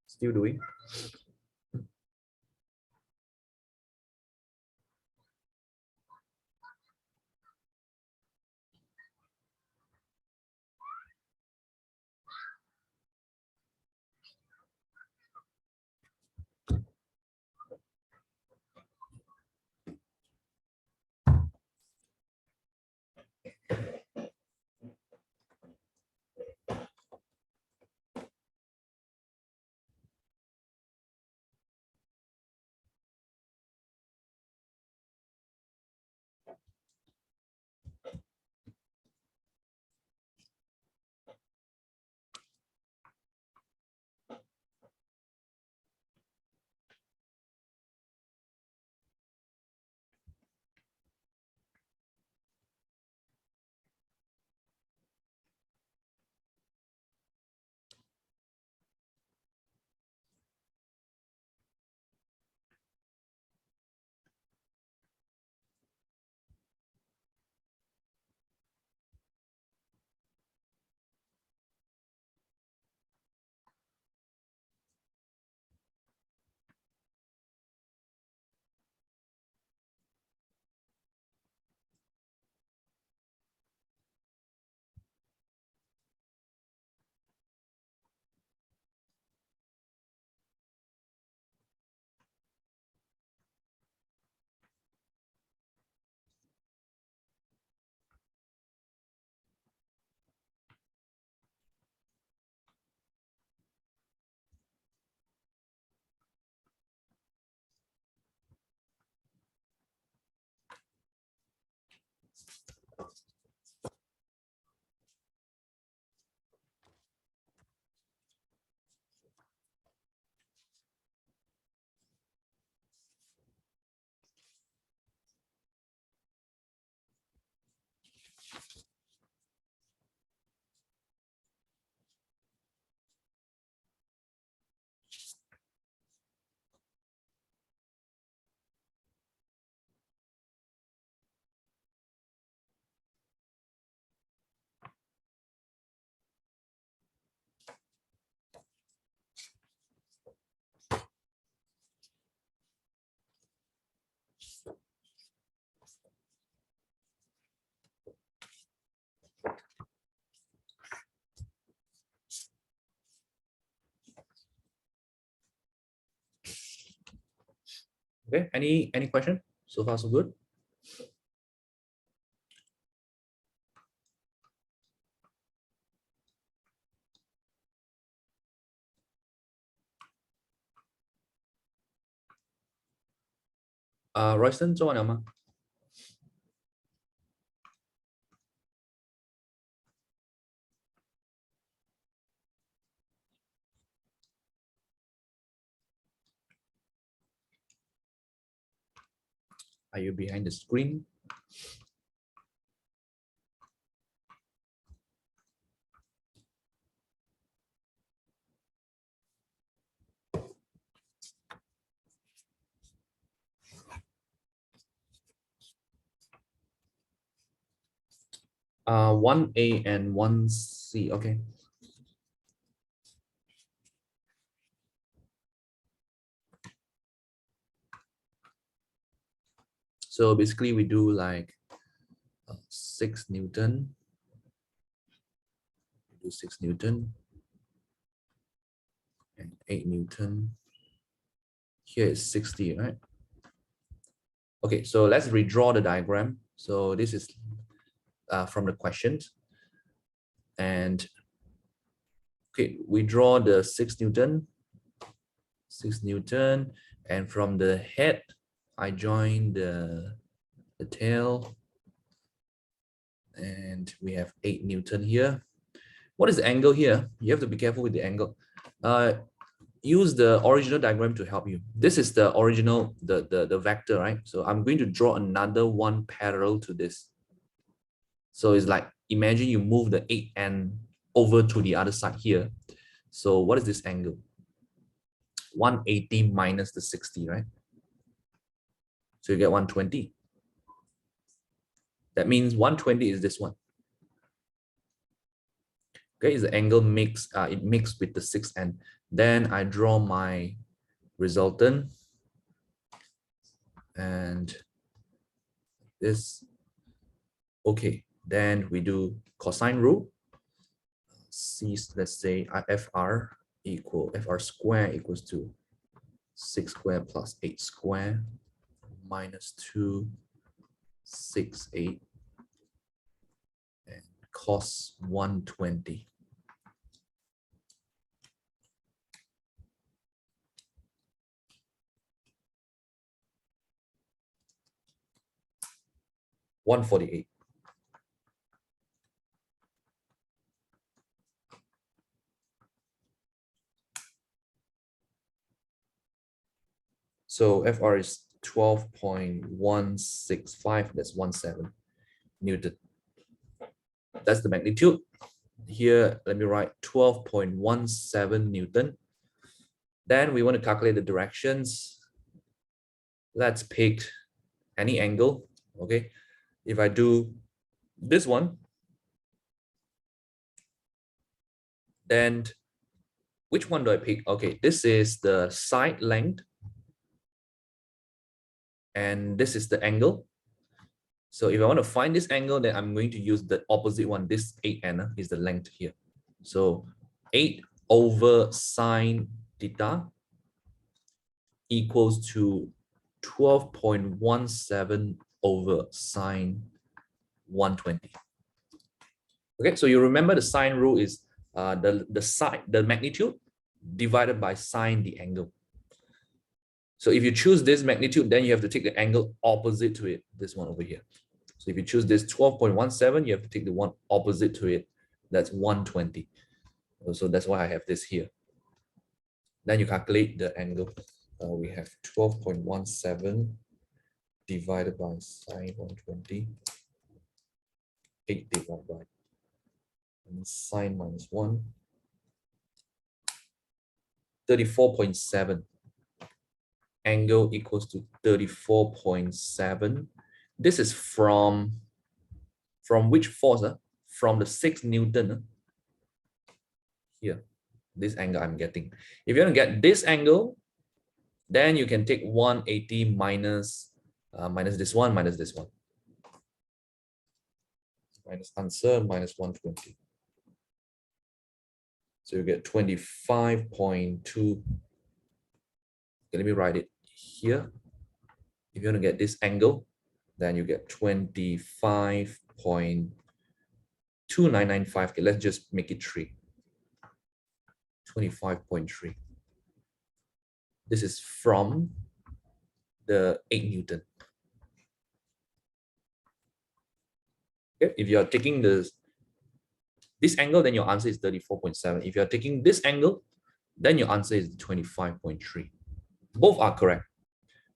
[SPEAKER 1] Still doing? Okay, any question? So far, so good. Royston 做完了吗？ Are you behind the screen? One A and one C. Okay. So basically, we do like 6 Newton. We do 6 Newton and 8 Newton. Here is 60, right? Okay, so let's redraw the diagram. So this is from the questions. And okay, we draw the 6 Newton, 6 Newton, and from the head, I join the tail, and we have 8 Newton here. What is the angle here? You have to be careful with the angle. Use the original diagram to help you. This is the original, the vector, right? So I'm going to draw another one parallel to this. So it's like, imagine you move the 8n over to the other side here. So what is this angle? 180 minus the 60, right? So you get 120. That means 120 is this one. Okay, is the angle mix, it mixed with the 6n. Then I draw my resultant, and this. Okay, then we do cosine rule. C, let's say FR square equals to 6 square plus 8 square minus 2, 6, 8, and cos 120. $148. So FR is 12.165, that's 17 Newton. That's the magnitude. Here, let me write 12.17 Newton. Then we want to calculate the directions. Let's pick any angle, okay? If I do this one, then which one do I pick? Okay, this is the side length, and this is the angle. So if I want to find this angle, then I'm going to use the opposite one. This 8n is the length here. So 8 over sine theta equals to 12.17 over sine 120. Okay, so you remember the sine rule is the magnitude divided by sine the angle. So if you choose this magnitude, then you have to take the angle opposite to it, this one over here. So if you choose this 12.17, you have to take the one opposite to it. That's 120. So that's why I have this here. Then you calculate the angle. We have 12.17 divided by sine 120. 8 divided by and sine minus 1. 34.7. Angle equals to 34.7. This is from which force? From the 6 Newton. Here, this angle I'm getting. If you want to get this angle, then you can take 180 minus this one, minus this one. Minus answer, minus 120. So you get 25.2. Okay, let me write it here. If you want to get this angle, then you get 25.2995. Okay, let's just make it 3. 25.3. This is from the 8 Newton. Okay, if you are taking this angle, then your answer is 34.7. If you are taking this angle, then your answer is 25.3. Both are correct.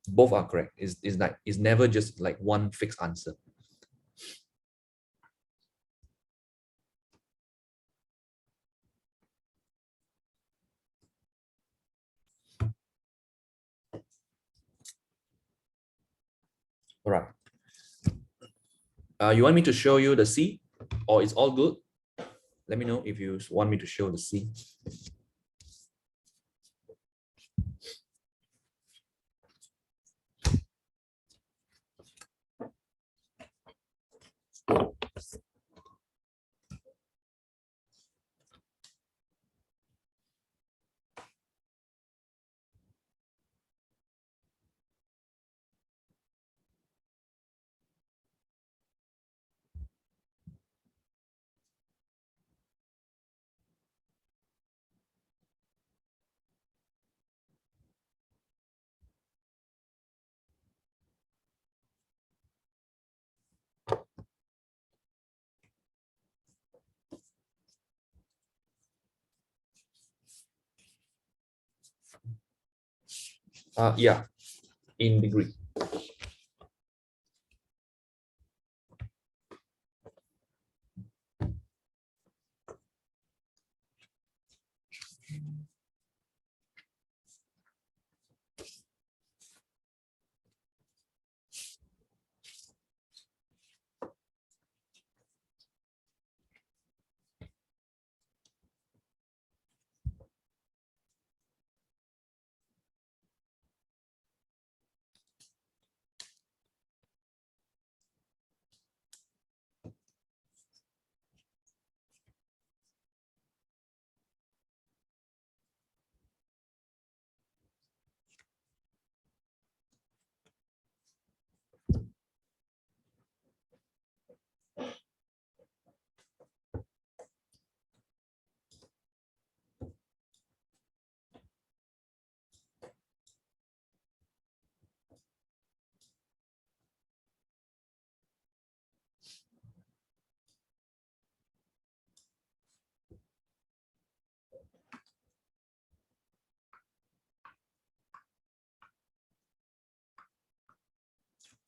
[SPEAKER 1] Both are correct. It's never just like one fixed answer. All right. You want me to show you the C, or it's all good? Let me know if you want me to show the C. Yeah, in degree.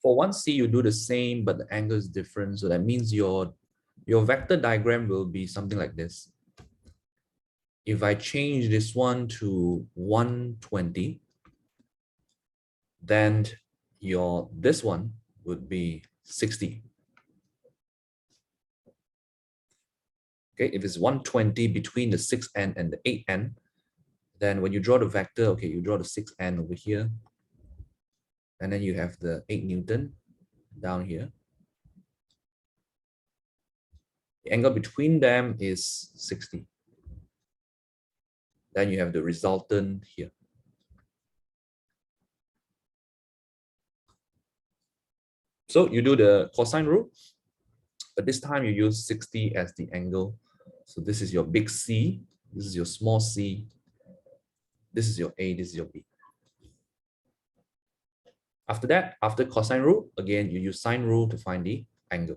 [SPEAKER 1] For 1C, you do the same, but the angle is different. So that means your vector diagram will be something like this. If I change this one to 120, then this one would be 60. Okay, if it's 120 between the 6n and the 8n, then when you draw the vector, okay, you draw the 6n over here, and then you have the 8 Newton down here. The angle between them is 60. Then you have the resultant here. So you do the cosine rule, but this time you use 60 as the angle. So this is your big C, this is your small c, this is your A, this is your B. After that, after cosine rule, again, you use sine rule to find the angle.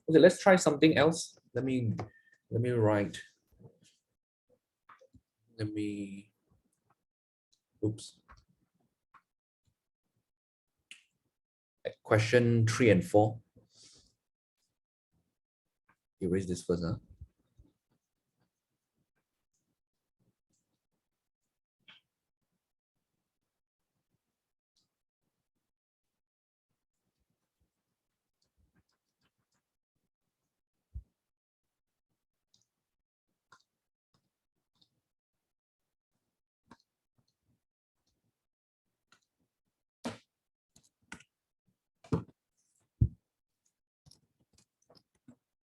[SPEAKER 1] Okay, let's try something else. Let me write. Oops. Question 3 and 4. Erase this first, huh?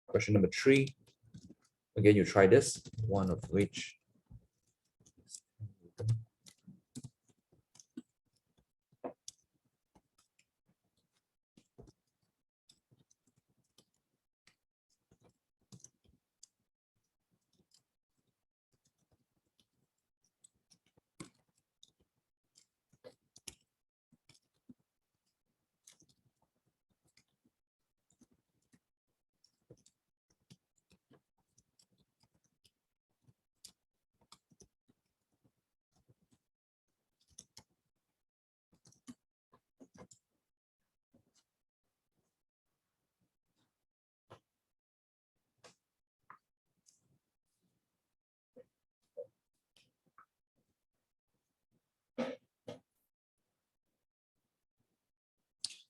[SPEAKER 1] Question number 3. Again, you try this, one of which.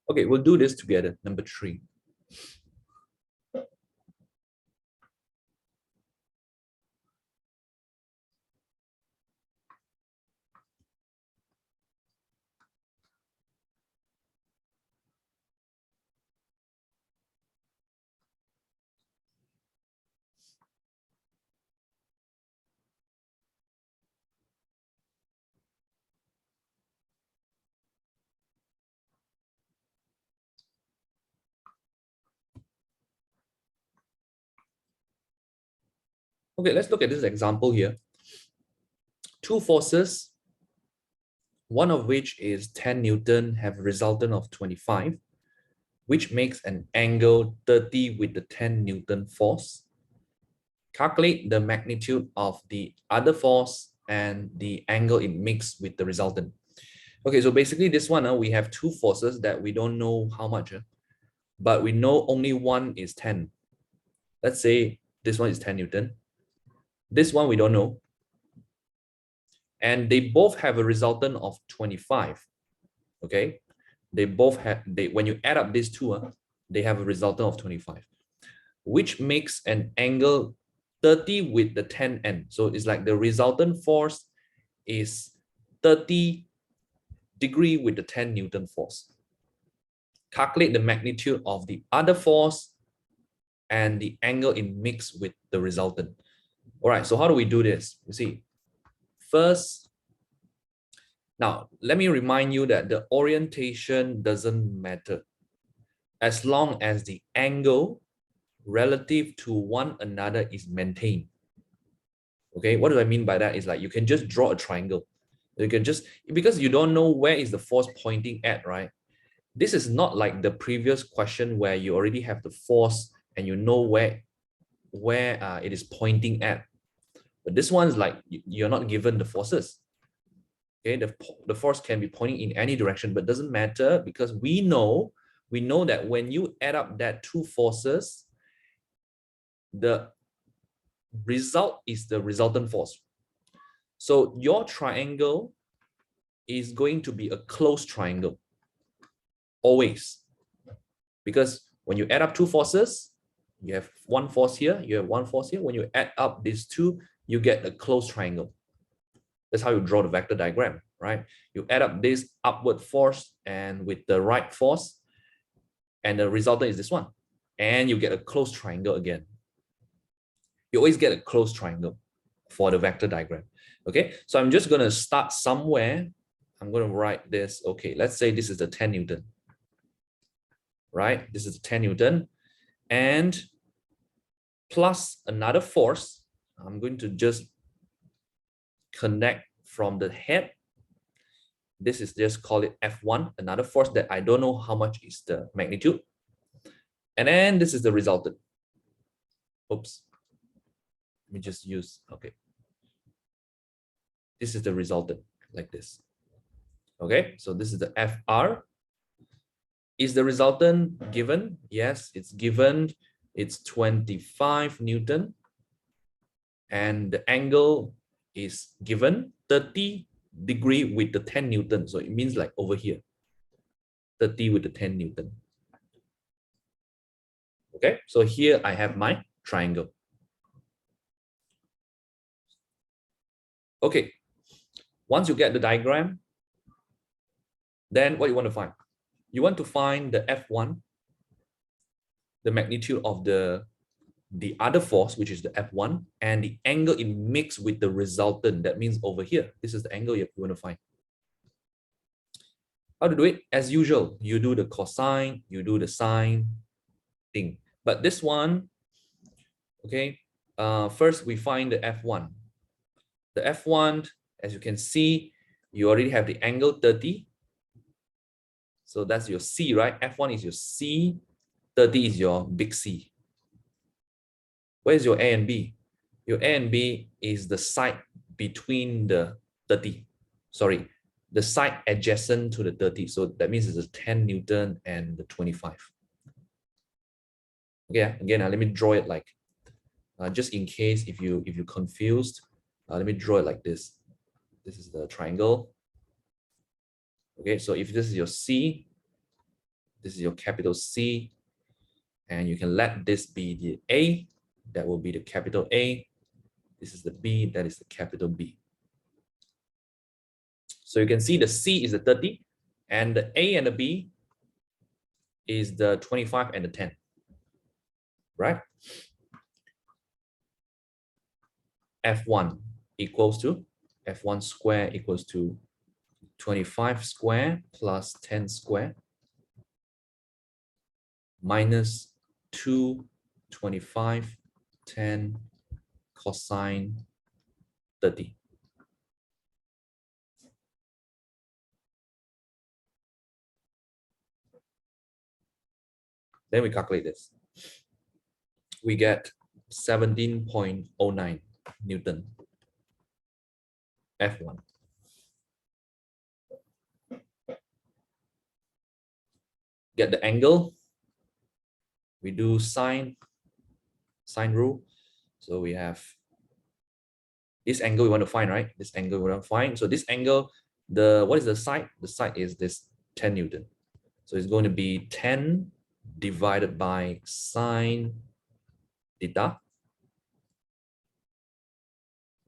[SPEAKER 1] Okay, we'll do this together. Number 3. Okay, let's look at this example here. Two forces, one of which is 10 Newton, have a resultant of 25, which makes an angle 30 with the 10 Newton force. Calculate the magnitude of the other force and the angle it makes with the resultant. Okay, so basically this one, we have two forces that we don't know how much, but we know only one is 10. Let's say this one is 10 Newton. This one we don't know. and they both have a resultant of 25. Okay, they both have, when you add up these two, they have a resultant of 25, which makes an angle 30 with the 10 end. So it's like the resultant force is 30 degree with the 10 Newton force. Calculate the magnitude of the other force and the angle in mix with the resultant. All right, so how do we do this? You see, first, now let me remind you that the orientation doesn't matter as long as the angle relative to one another is maintained. Okay, what do I mean by that? Is like you can just draw a triangle. You can just, because you don't know where is the force pointing at, right? This is not like the previous question where you already have the force and you know where it is pointing at. But this one is like you're not given the forces. Okay, the force can be pointing in any direction, but doesn't matter because we know that when you add up that two forces, the result is the resultant force. So your triangle is going to be a closed triangle always, because when you add up two forces, you have one force here, you have one force here. When you add up these two, you get a closed triangle. That's how you draw the vector diagram, right? You add up this upward force and with the right force, and the resultant is this one, and you get a closed triangle again. You always get a closed triangle for the vector diagram. Okay, so I'm just going to start somewhere. I'm going to write this. Okay, let's say this is the 10 Newton, right? This is the 10 Newton, and plus another force. I'm going to just connect from the head. This is just call it F1, another force that I don't know how much is the magnitude. And then this is the resultant. Oops. Let me just use, okay. This is the resultant, like this. Okay, so this is the FR. Is the resultant given? Yes, it's given. It's 25 Newton. And the angle is given 30 degree with the 10 Newton. So it means like over here, 30 with the 10 Newton. Okay, so here I have my triangle. Okay, once you get the diagram, then what you want to find? You want to find the F1, the magnitude of the other force, which is the F1, and the angle in mix with the resultant. That means over here, this is the angle you want to find. How to do it? As usual, you do the cosine, you do the sine thing. But this one, okay, first we find the F1. The F1, as you can see, you already have the angle 30. So that's your C, right? F1 is your C, 30 is your big C. Where's your A and B? Your A and B is the side between the 30. Sorry, the side adjacent to the 30. So that means it's a 10 Newton and the 25. Okay, again, let me draw it like, just in case if you're confused, let me draw it like this. This is the triangle. Okay, so if this is your C, this is your capital C, and you can let this be the A, that will be the capital A. This is the B, that is the capital B. So you can see the C is the 30, and the A and the B is the 25 and the 10, right? F1 equals to, F1 square equals to 25 square plus 10 square minus 2, 25, 10 cosine 30. Then we calculate this. We get 17.09 Newton F1. Get the angle. We do sine rule. So we have This angle we want to find, right? This angle we want to find. So this angle, what is the side? The side is this 10 Newton. So it's going to be 10 divided by sine theta.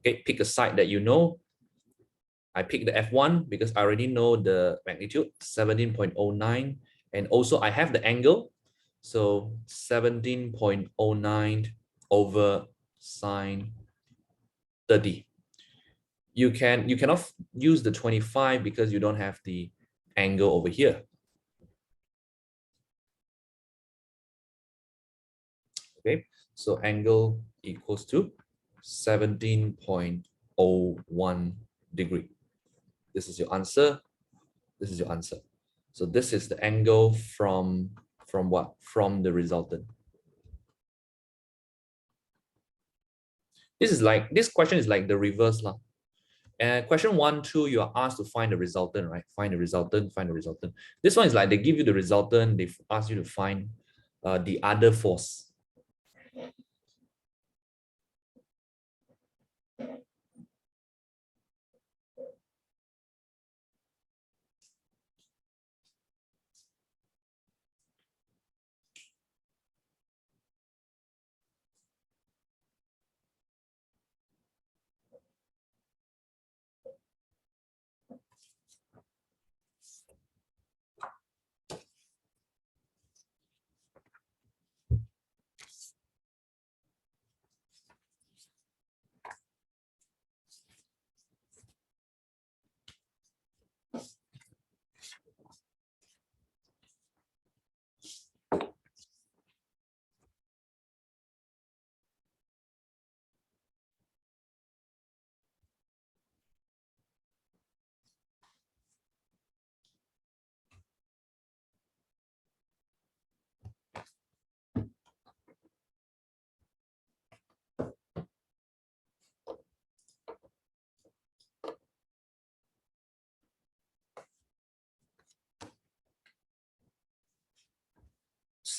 [SPEAKER 1] Okay, pick a side that you know. I pick the F1 because I already know the magnitude, 17.09. And also I have the angle. So 17.09 over sine 30. You cannot use the 25 because you don't have the angle over here. Okay, so angle equals to 17.01 degree. This is your answer. This is your answer. So this is the angle from what? From the resultant. This question is like the reverse lah. And question 1, 2, you are asked to find the resultant, right? Find the resultant, find the resultant. This one is like they give you the resultant, they ask you to find the other force.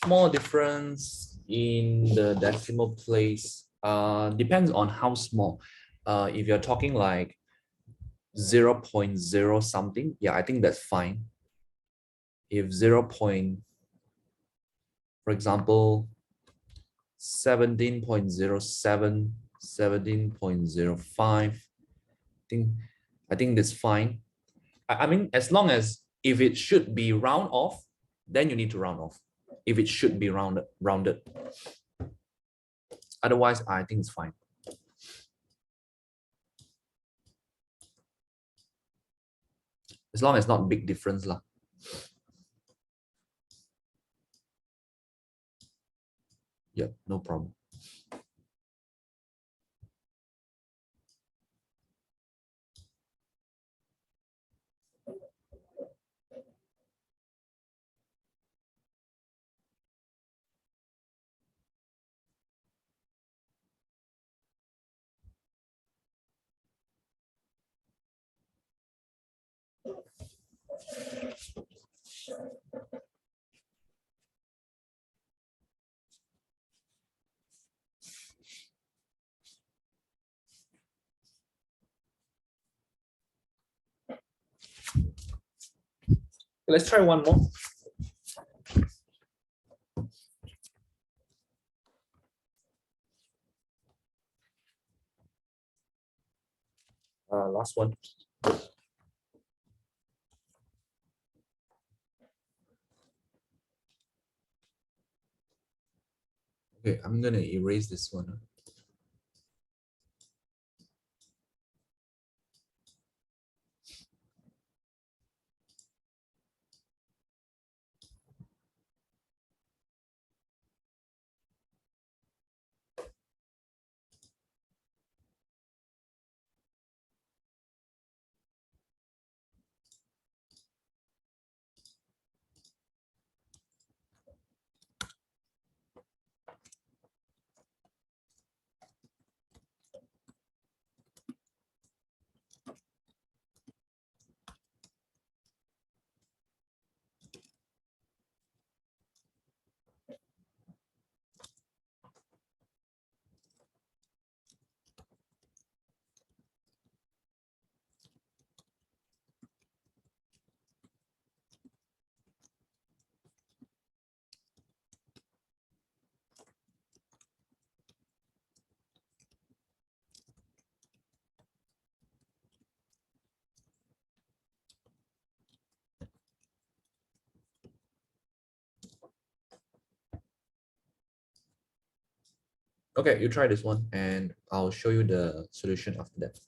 [SPEAKER 1] Small difference in the decimal place depends on how small. If you're talking like 0.0 something, yeah, I think that's fine. If 0. For example, 17.07, 17.05, I think that's fine. I mean, as long as if it should be round off, then you need to round off. If it should be rounded. Otherwise, I think it's fine. As long as not big difference lah. Yeah, no problem. Let's try one more. Last one. Okay, I'm gonna erase this one. Okay, you try this one and I'll show you the solution after that.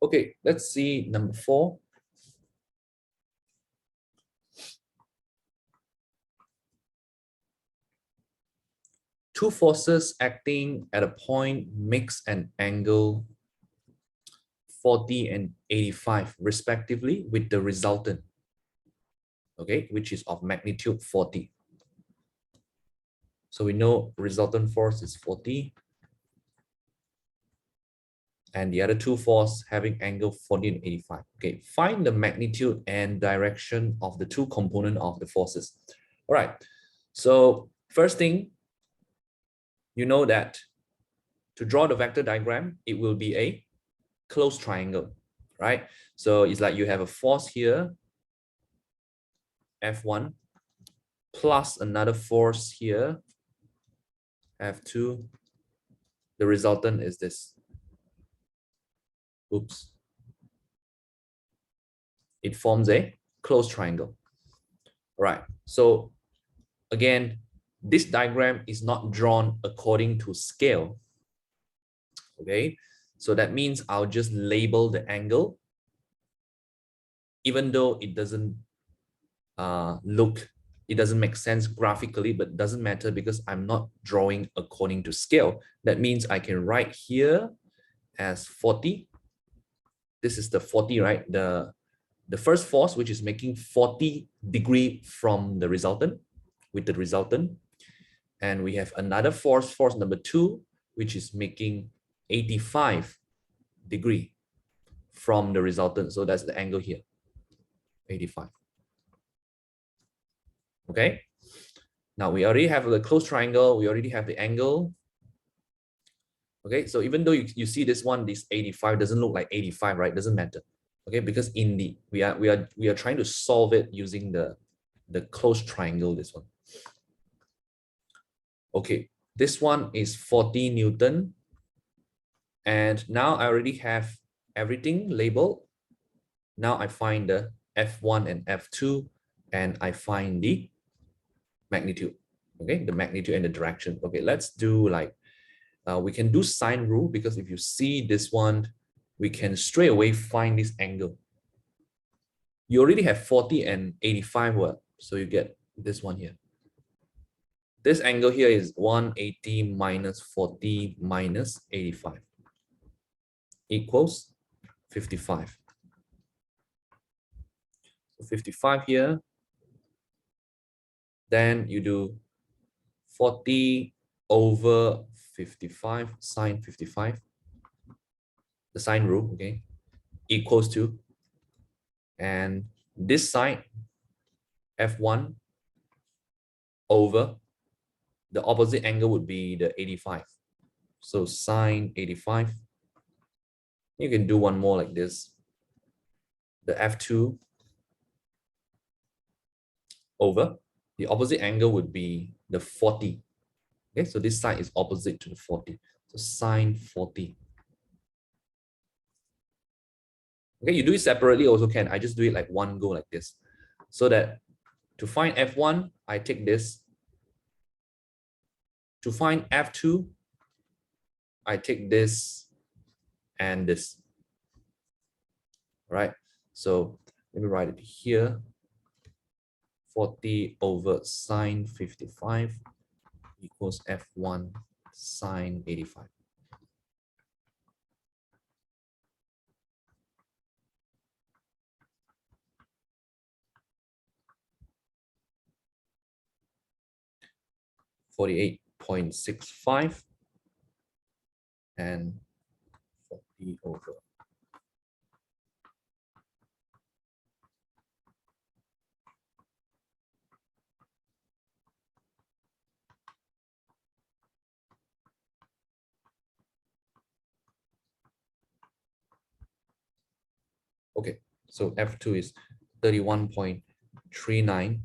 [SPEAKER 1] Okay, let's see number 4. Two forces acting at a point makes an angle 40 and 85 respectively with the resultant, okay, which is of magnitude 40. So we know resultant force is 40 and the other two force having angle 40 and 85. Okay, find the magnitude and direction of the two component of the forces. All right, so first thing, you know that to draw the vector diagram, it will be a closed triangle, right? So it's like you have a force here, F1, plus another force here, F2. The resultant is this. Oops. It forms a closed triangle. All right. So again, this diagram is not drawn according to scale. Okay. So that means I'll just label the angle, even though it doesn't it doesn't make sense graphically, but it doesn't matter because I'm not drawing according to scale. That means I can write here as 40. This is the 40, right? The first force, which is making 40 degree from the resultant, with the resultant. And we have another force, force number 2, which is making 85 degree from the resultant. So that's the angle here, 85. Okay. Now we already have the closed triangle. We already have the angle. Okay. So even though you see this one, this 85 doesn't look like 85, right? Doesn't matter. Okay. Because in the, we are trying to solve it using the closed triangle, this one. Okay. This one is 40 Newton. And now I already have everything labeled. Now I find the F1 and F2, and I find the magnitude. Okay, the magnitude and the direction. Okay, let's do like, we can do sine rule, because if you see this one, we can straight away find this angle. You already have 40 and 85, well, so you get this one here. This angle here is 180 minus 40 minus 85 equals 55. So 55 here. Then you do 40 over 55, sine 55, the sine rule, okay, equals to, and this side, F1 over, the opposite angle would be the 85. So sine 85. You can do one more like this. The F2 over, the opposite angle would be the 40. Okay, so this side is opposite to the 40. So sine 40. Okay, you do it separately also can. I just do it like one go like this. So that to find F1, I take this. To find F2, I take this and this. Right? So let me write it here. 40 over sine 55 equals F1 sine 85. .65 and 40 over. Okay, so F2 is 31.39.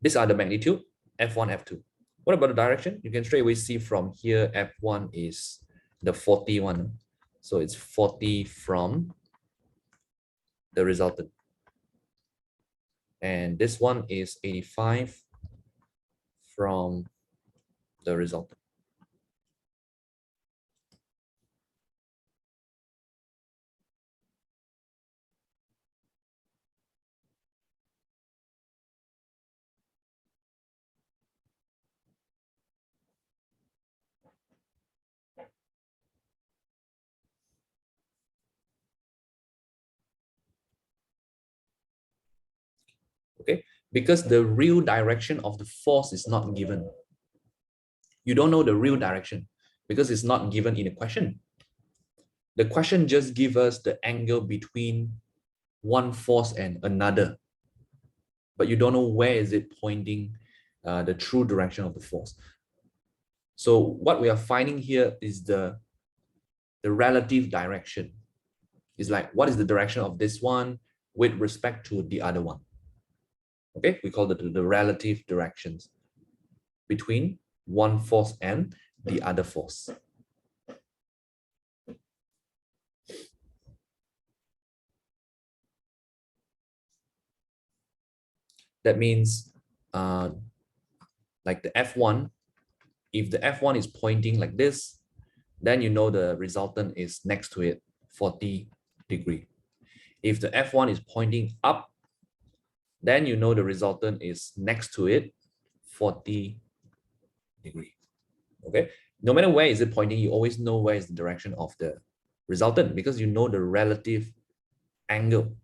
[SPEAKER 1] These are the magnitude, F1, F2. What about the direction? You can straight away see from here, F1 is the 41. So it's 40 from the resultant. And this one is 85 from the resultant. because the real direction of the force is not given. You don't know the real direction because it's not given in the question. The question just gives us the angle between one force and another, but you don't know where is it pointing, the true direction of the force. So what we are finding here is the relative direction. It's like, what is the direction of this one with respect to the other one? Okay, we call it the relative directions between one force and the other force. That means like the F1, if the F1 is pointing like this, then you know the resultant is next to it, 40 degree. If the F1 is pointing up, then you know the resultant is next to it, 40 degree. Okay, no matter where is it pointing, you always know where is the direction of the resultant because you know the relative angle.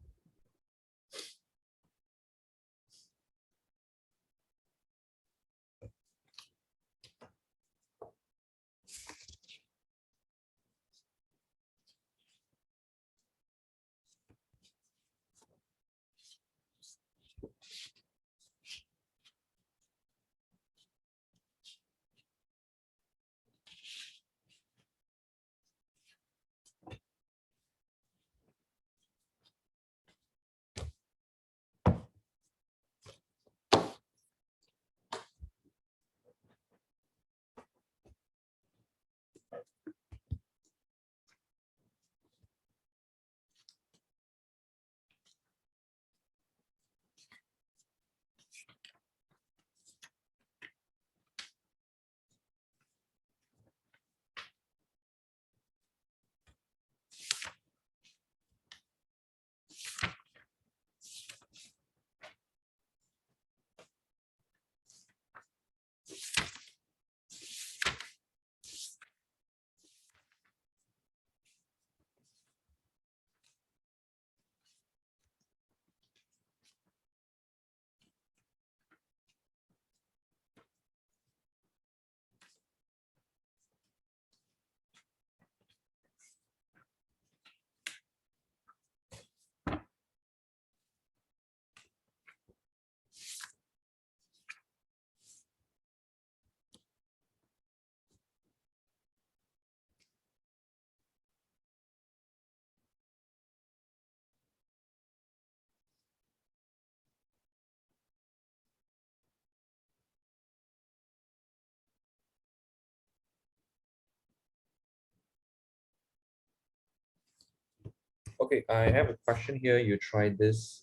[SPEAKER 1] Okay, I have a question here. You try this.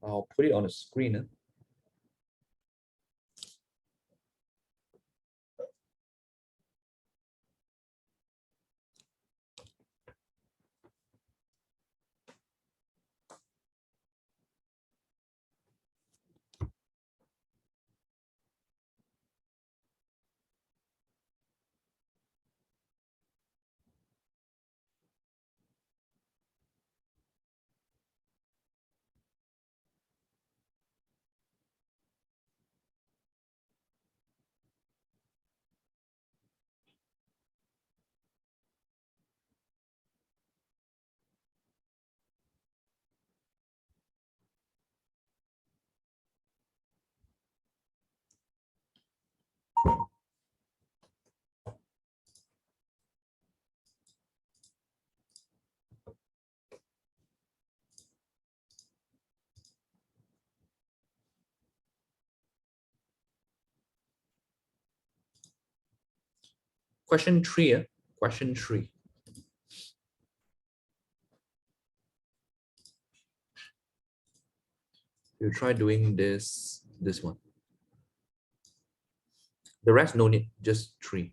[SPEAKER 1] I'll put it on the screen. Question 3. Question 3. You try doing this one. The rest no need, just 3.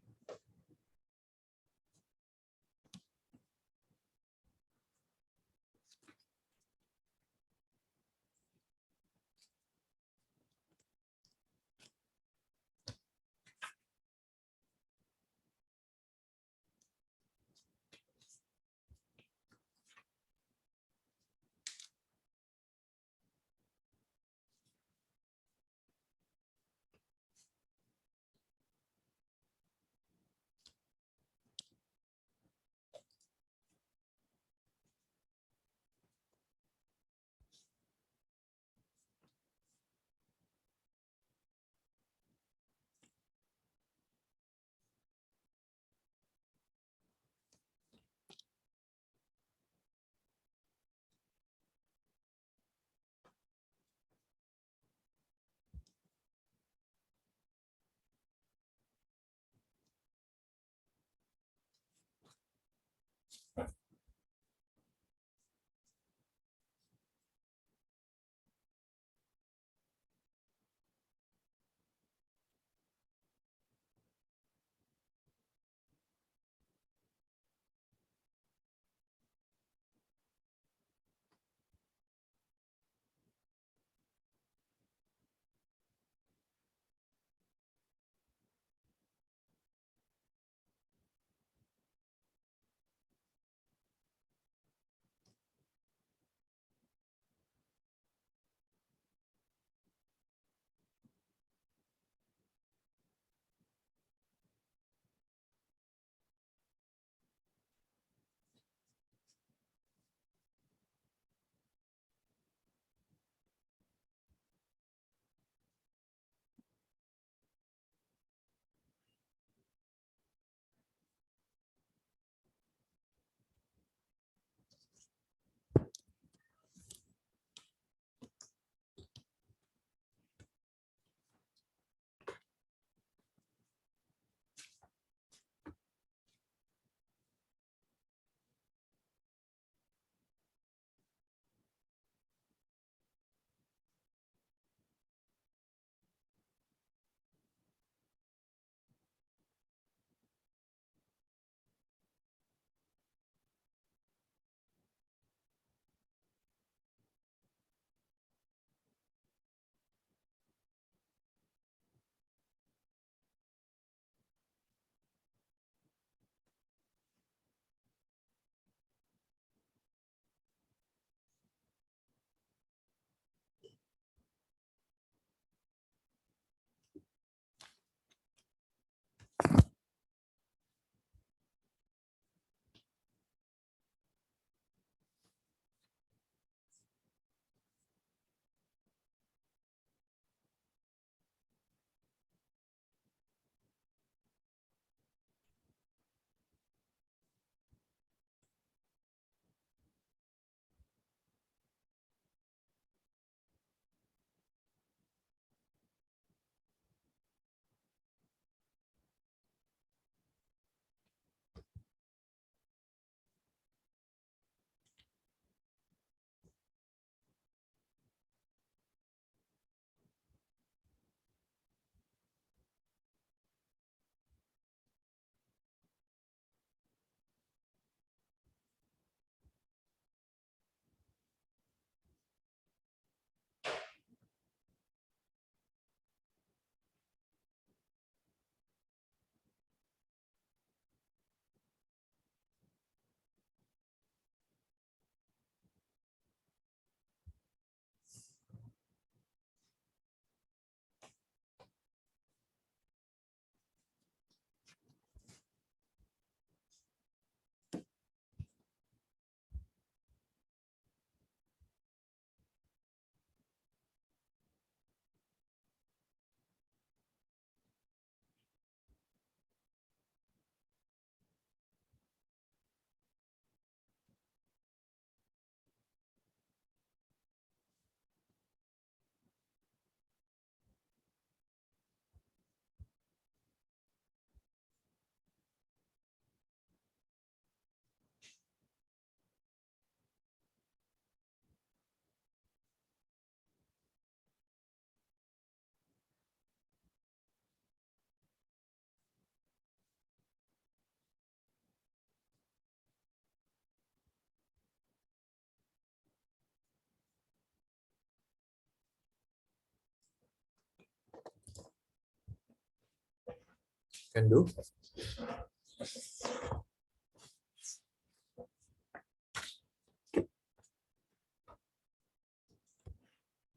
[SPEAKER 1] Can do.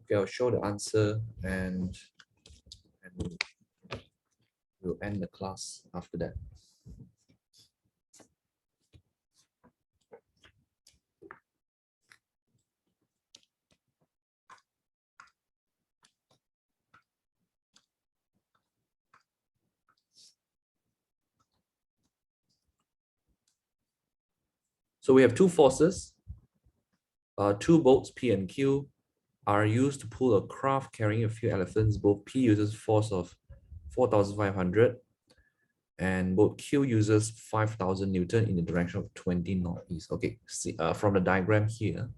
[SPEAKER 1] Okay, I'll show the answer and we'll end the class after that. So we have two forces. Two boats, P and Q, are used to pull a craft carrying a few elephants. Both P uses force of 4,500 and both Q uses 5,000 Newton in the direction of 20 northeast. Okay, see from the diagram here.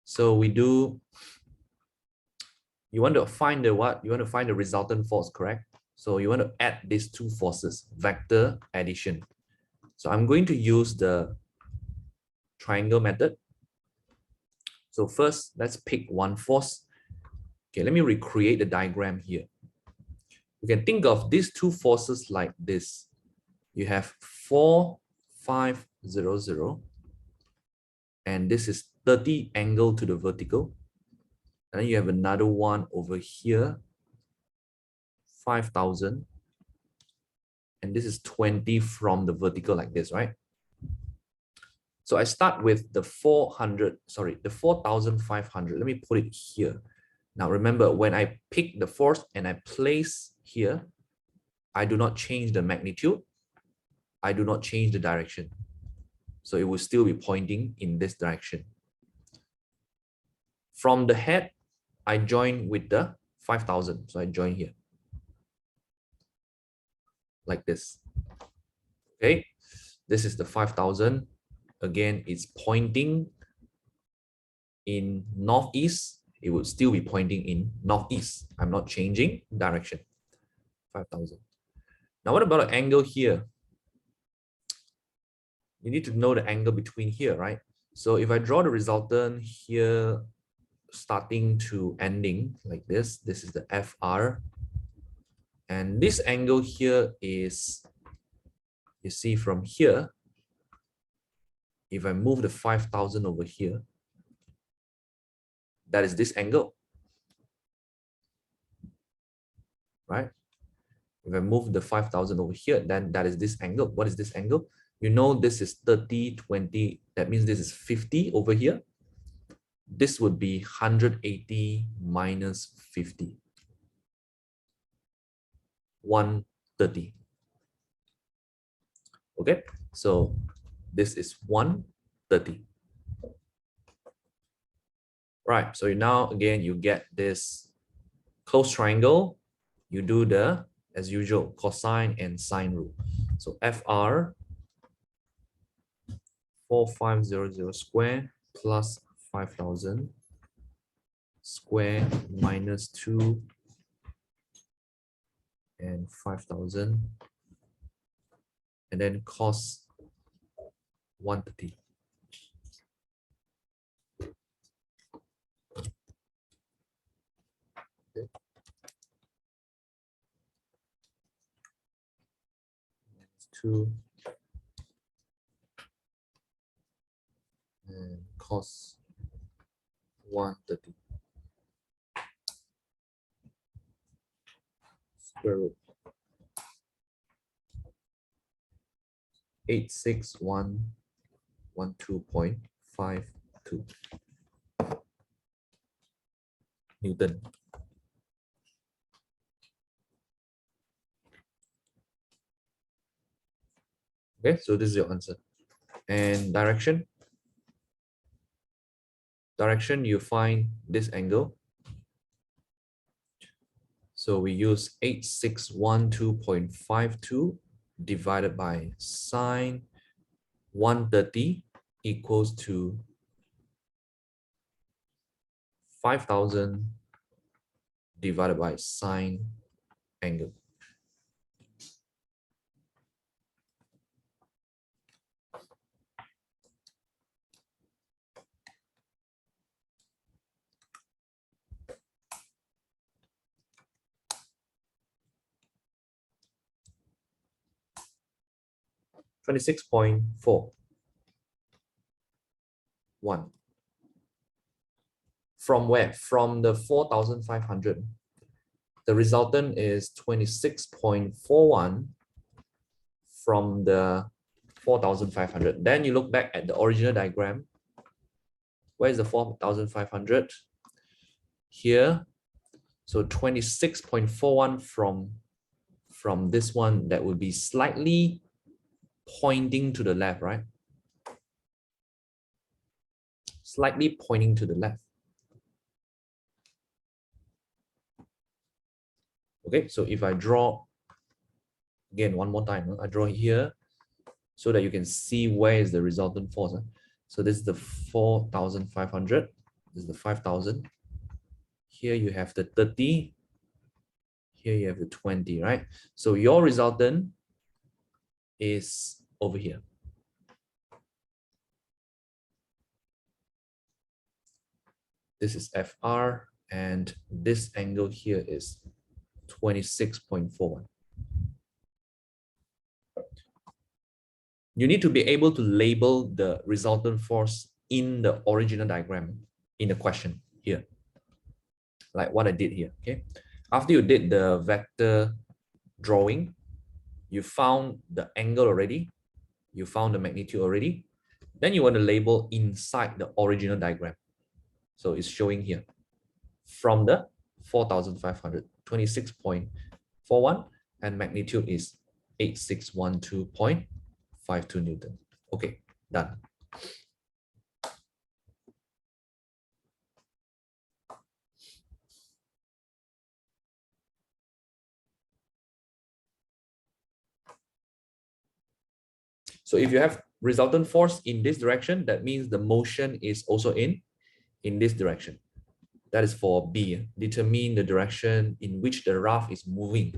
[SPEAKER 1] So we do, you want to find the what? You want to find the resultant force, correct? So you want to add these two forces, vector addition. So I'm going to use the triangle method. So first, let's pick one force. Okay, let me recreate the diagram here. You can think of these two forces like this. You have 4, 5, 0, 0. And this is 30 angle to the vertical. And then you have another one over here, 5,000. And this is 20 from the vertical like this, right? So I start with the 4,500. Let me put it here. Now remember, when I pick the force and I place here, I do not change the magnitude. I do not change the direction. So it will still be pointing in this direction. From the head, I join with the 5,000. So I join here. Like this. Okay. This is the 5,000. Again, it's pointing in northeast. It would still be pointing in northeast. I'm not changing direction. 5,000. Now, what about an angle here? You need to know the angle between here, right? So if I draw the resultant here, starting to ending like this, this is the FR. And this angle here is, you see from here, if I move the 5,000 over here, that is this angle, right? If I move the 5,000 over here, then that is this angle. What is this angle? You know, this is 30, 20. That means this is 50 over here. This would be 180 minus 50. 130. Okay, so this is 130. Right, so now again, you get this close triangle. You do the, as usual, cosine and sine rule. So FR 4,500 square plus 5,000 square minus 2 and 5,000, and then cos 130. Okay. 2 and cos 130 square root 86112.52 Newton. Okay, so this is your answer. And direction. Direction, you find this angle. So we use 8612.52 divided by sine 130 equals to 5,000 divided by sine angle. 26.41. From where? From the 4,500. The resultant is 26.41 from the 4,500. Then you look back at the original diagram. Where is the 4,500? Here. So 26.41 from this one, that would be slightly pointing to the left, right? Slightly pointing to the left. Okay, so if I draw, again, one more time, I draw here so that you can see where is the resultant force. So this is the 4,500, this is the 5,000. Here you have the 30, here you have the 20, right? So your resultant is over here. This is FR, and this angle here is 26.41. You need to be able to label the resultant force in the original diagram in the question here, like what I did here. Okay, after you did the vector drawing, you found the angle already, you found the magnitude already, then you want to label inside the original diagram. So it's showing here from the 4,500, 26.41, and magnitude is 8612.52 Newton. Okay, done. So if you have resultant force in this direction, that means the motion is also in this direction. That is for B. Determine the direction in which the raft is moving.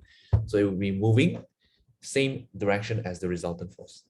[SPEAKER 1] So it will be moving same direction as the resultant force.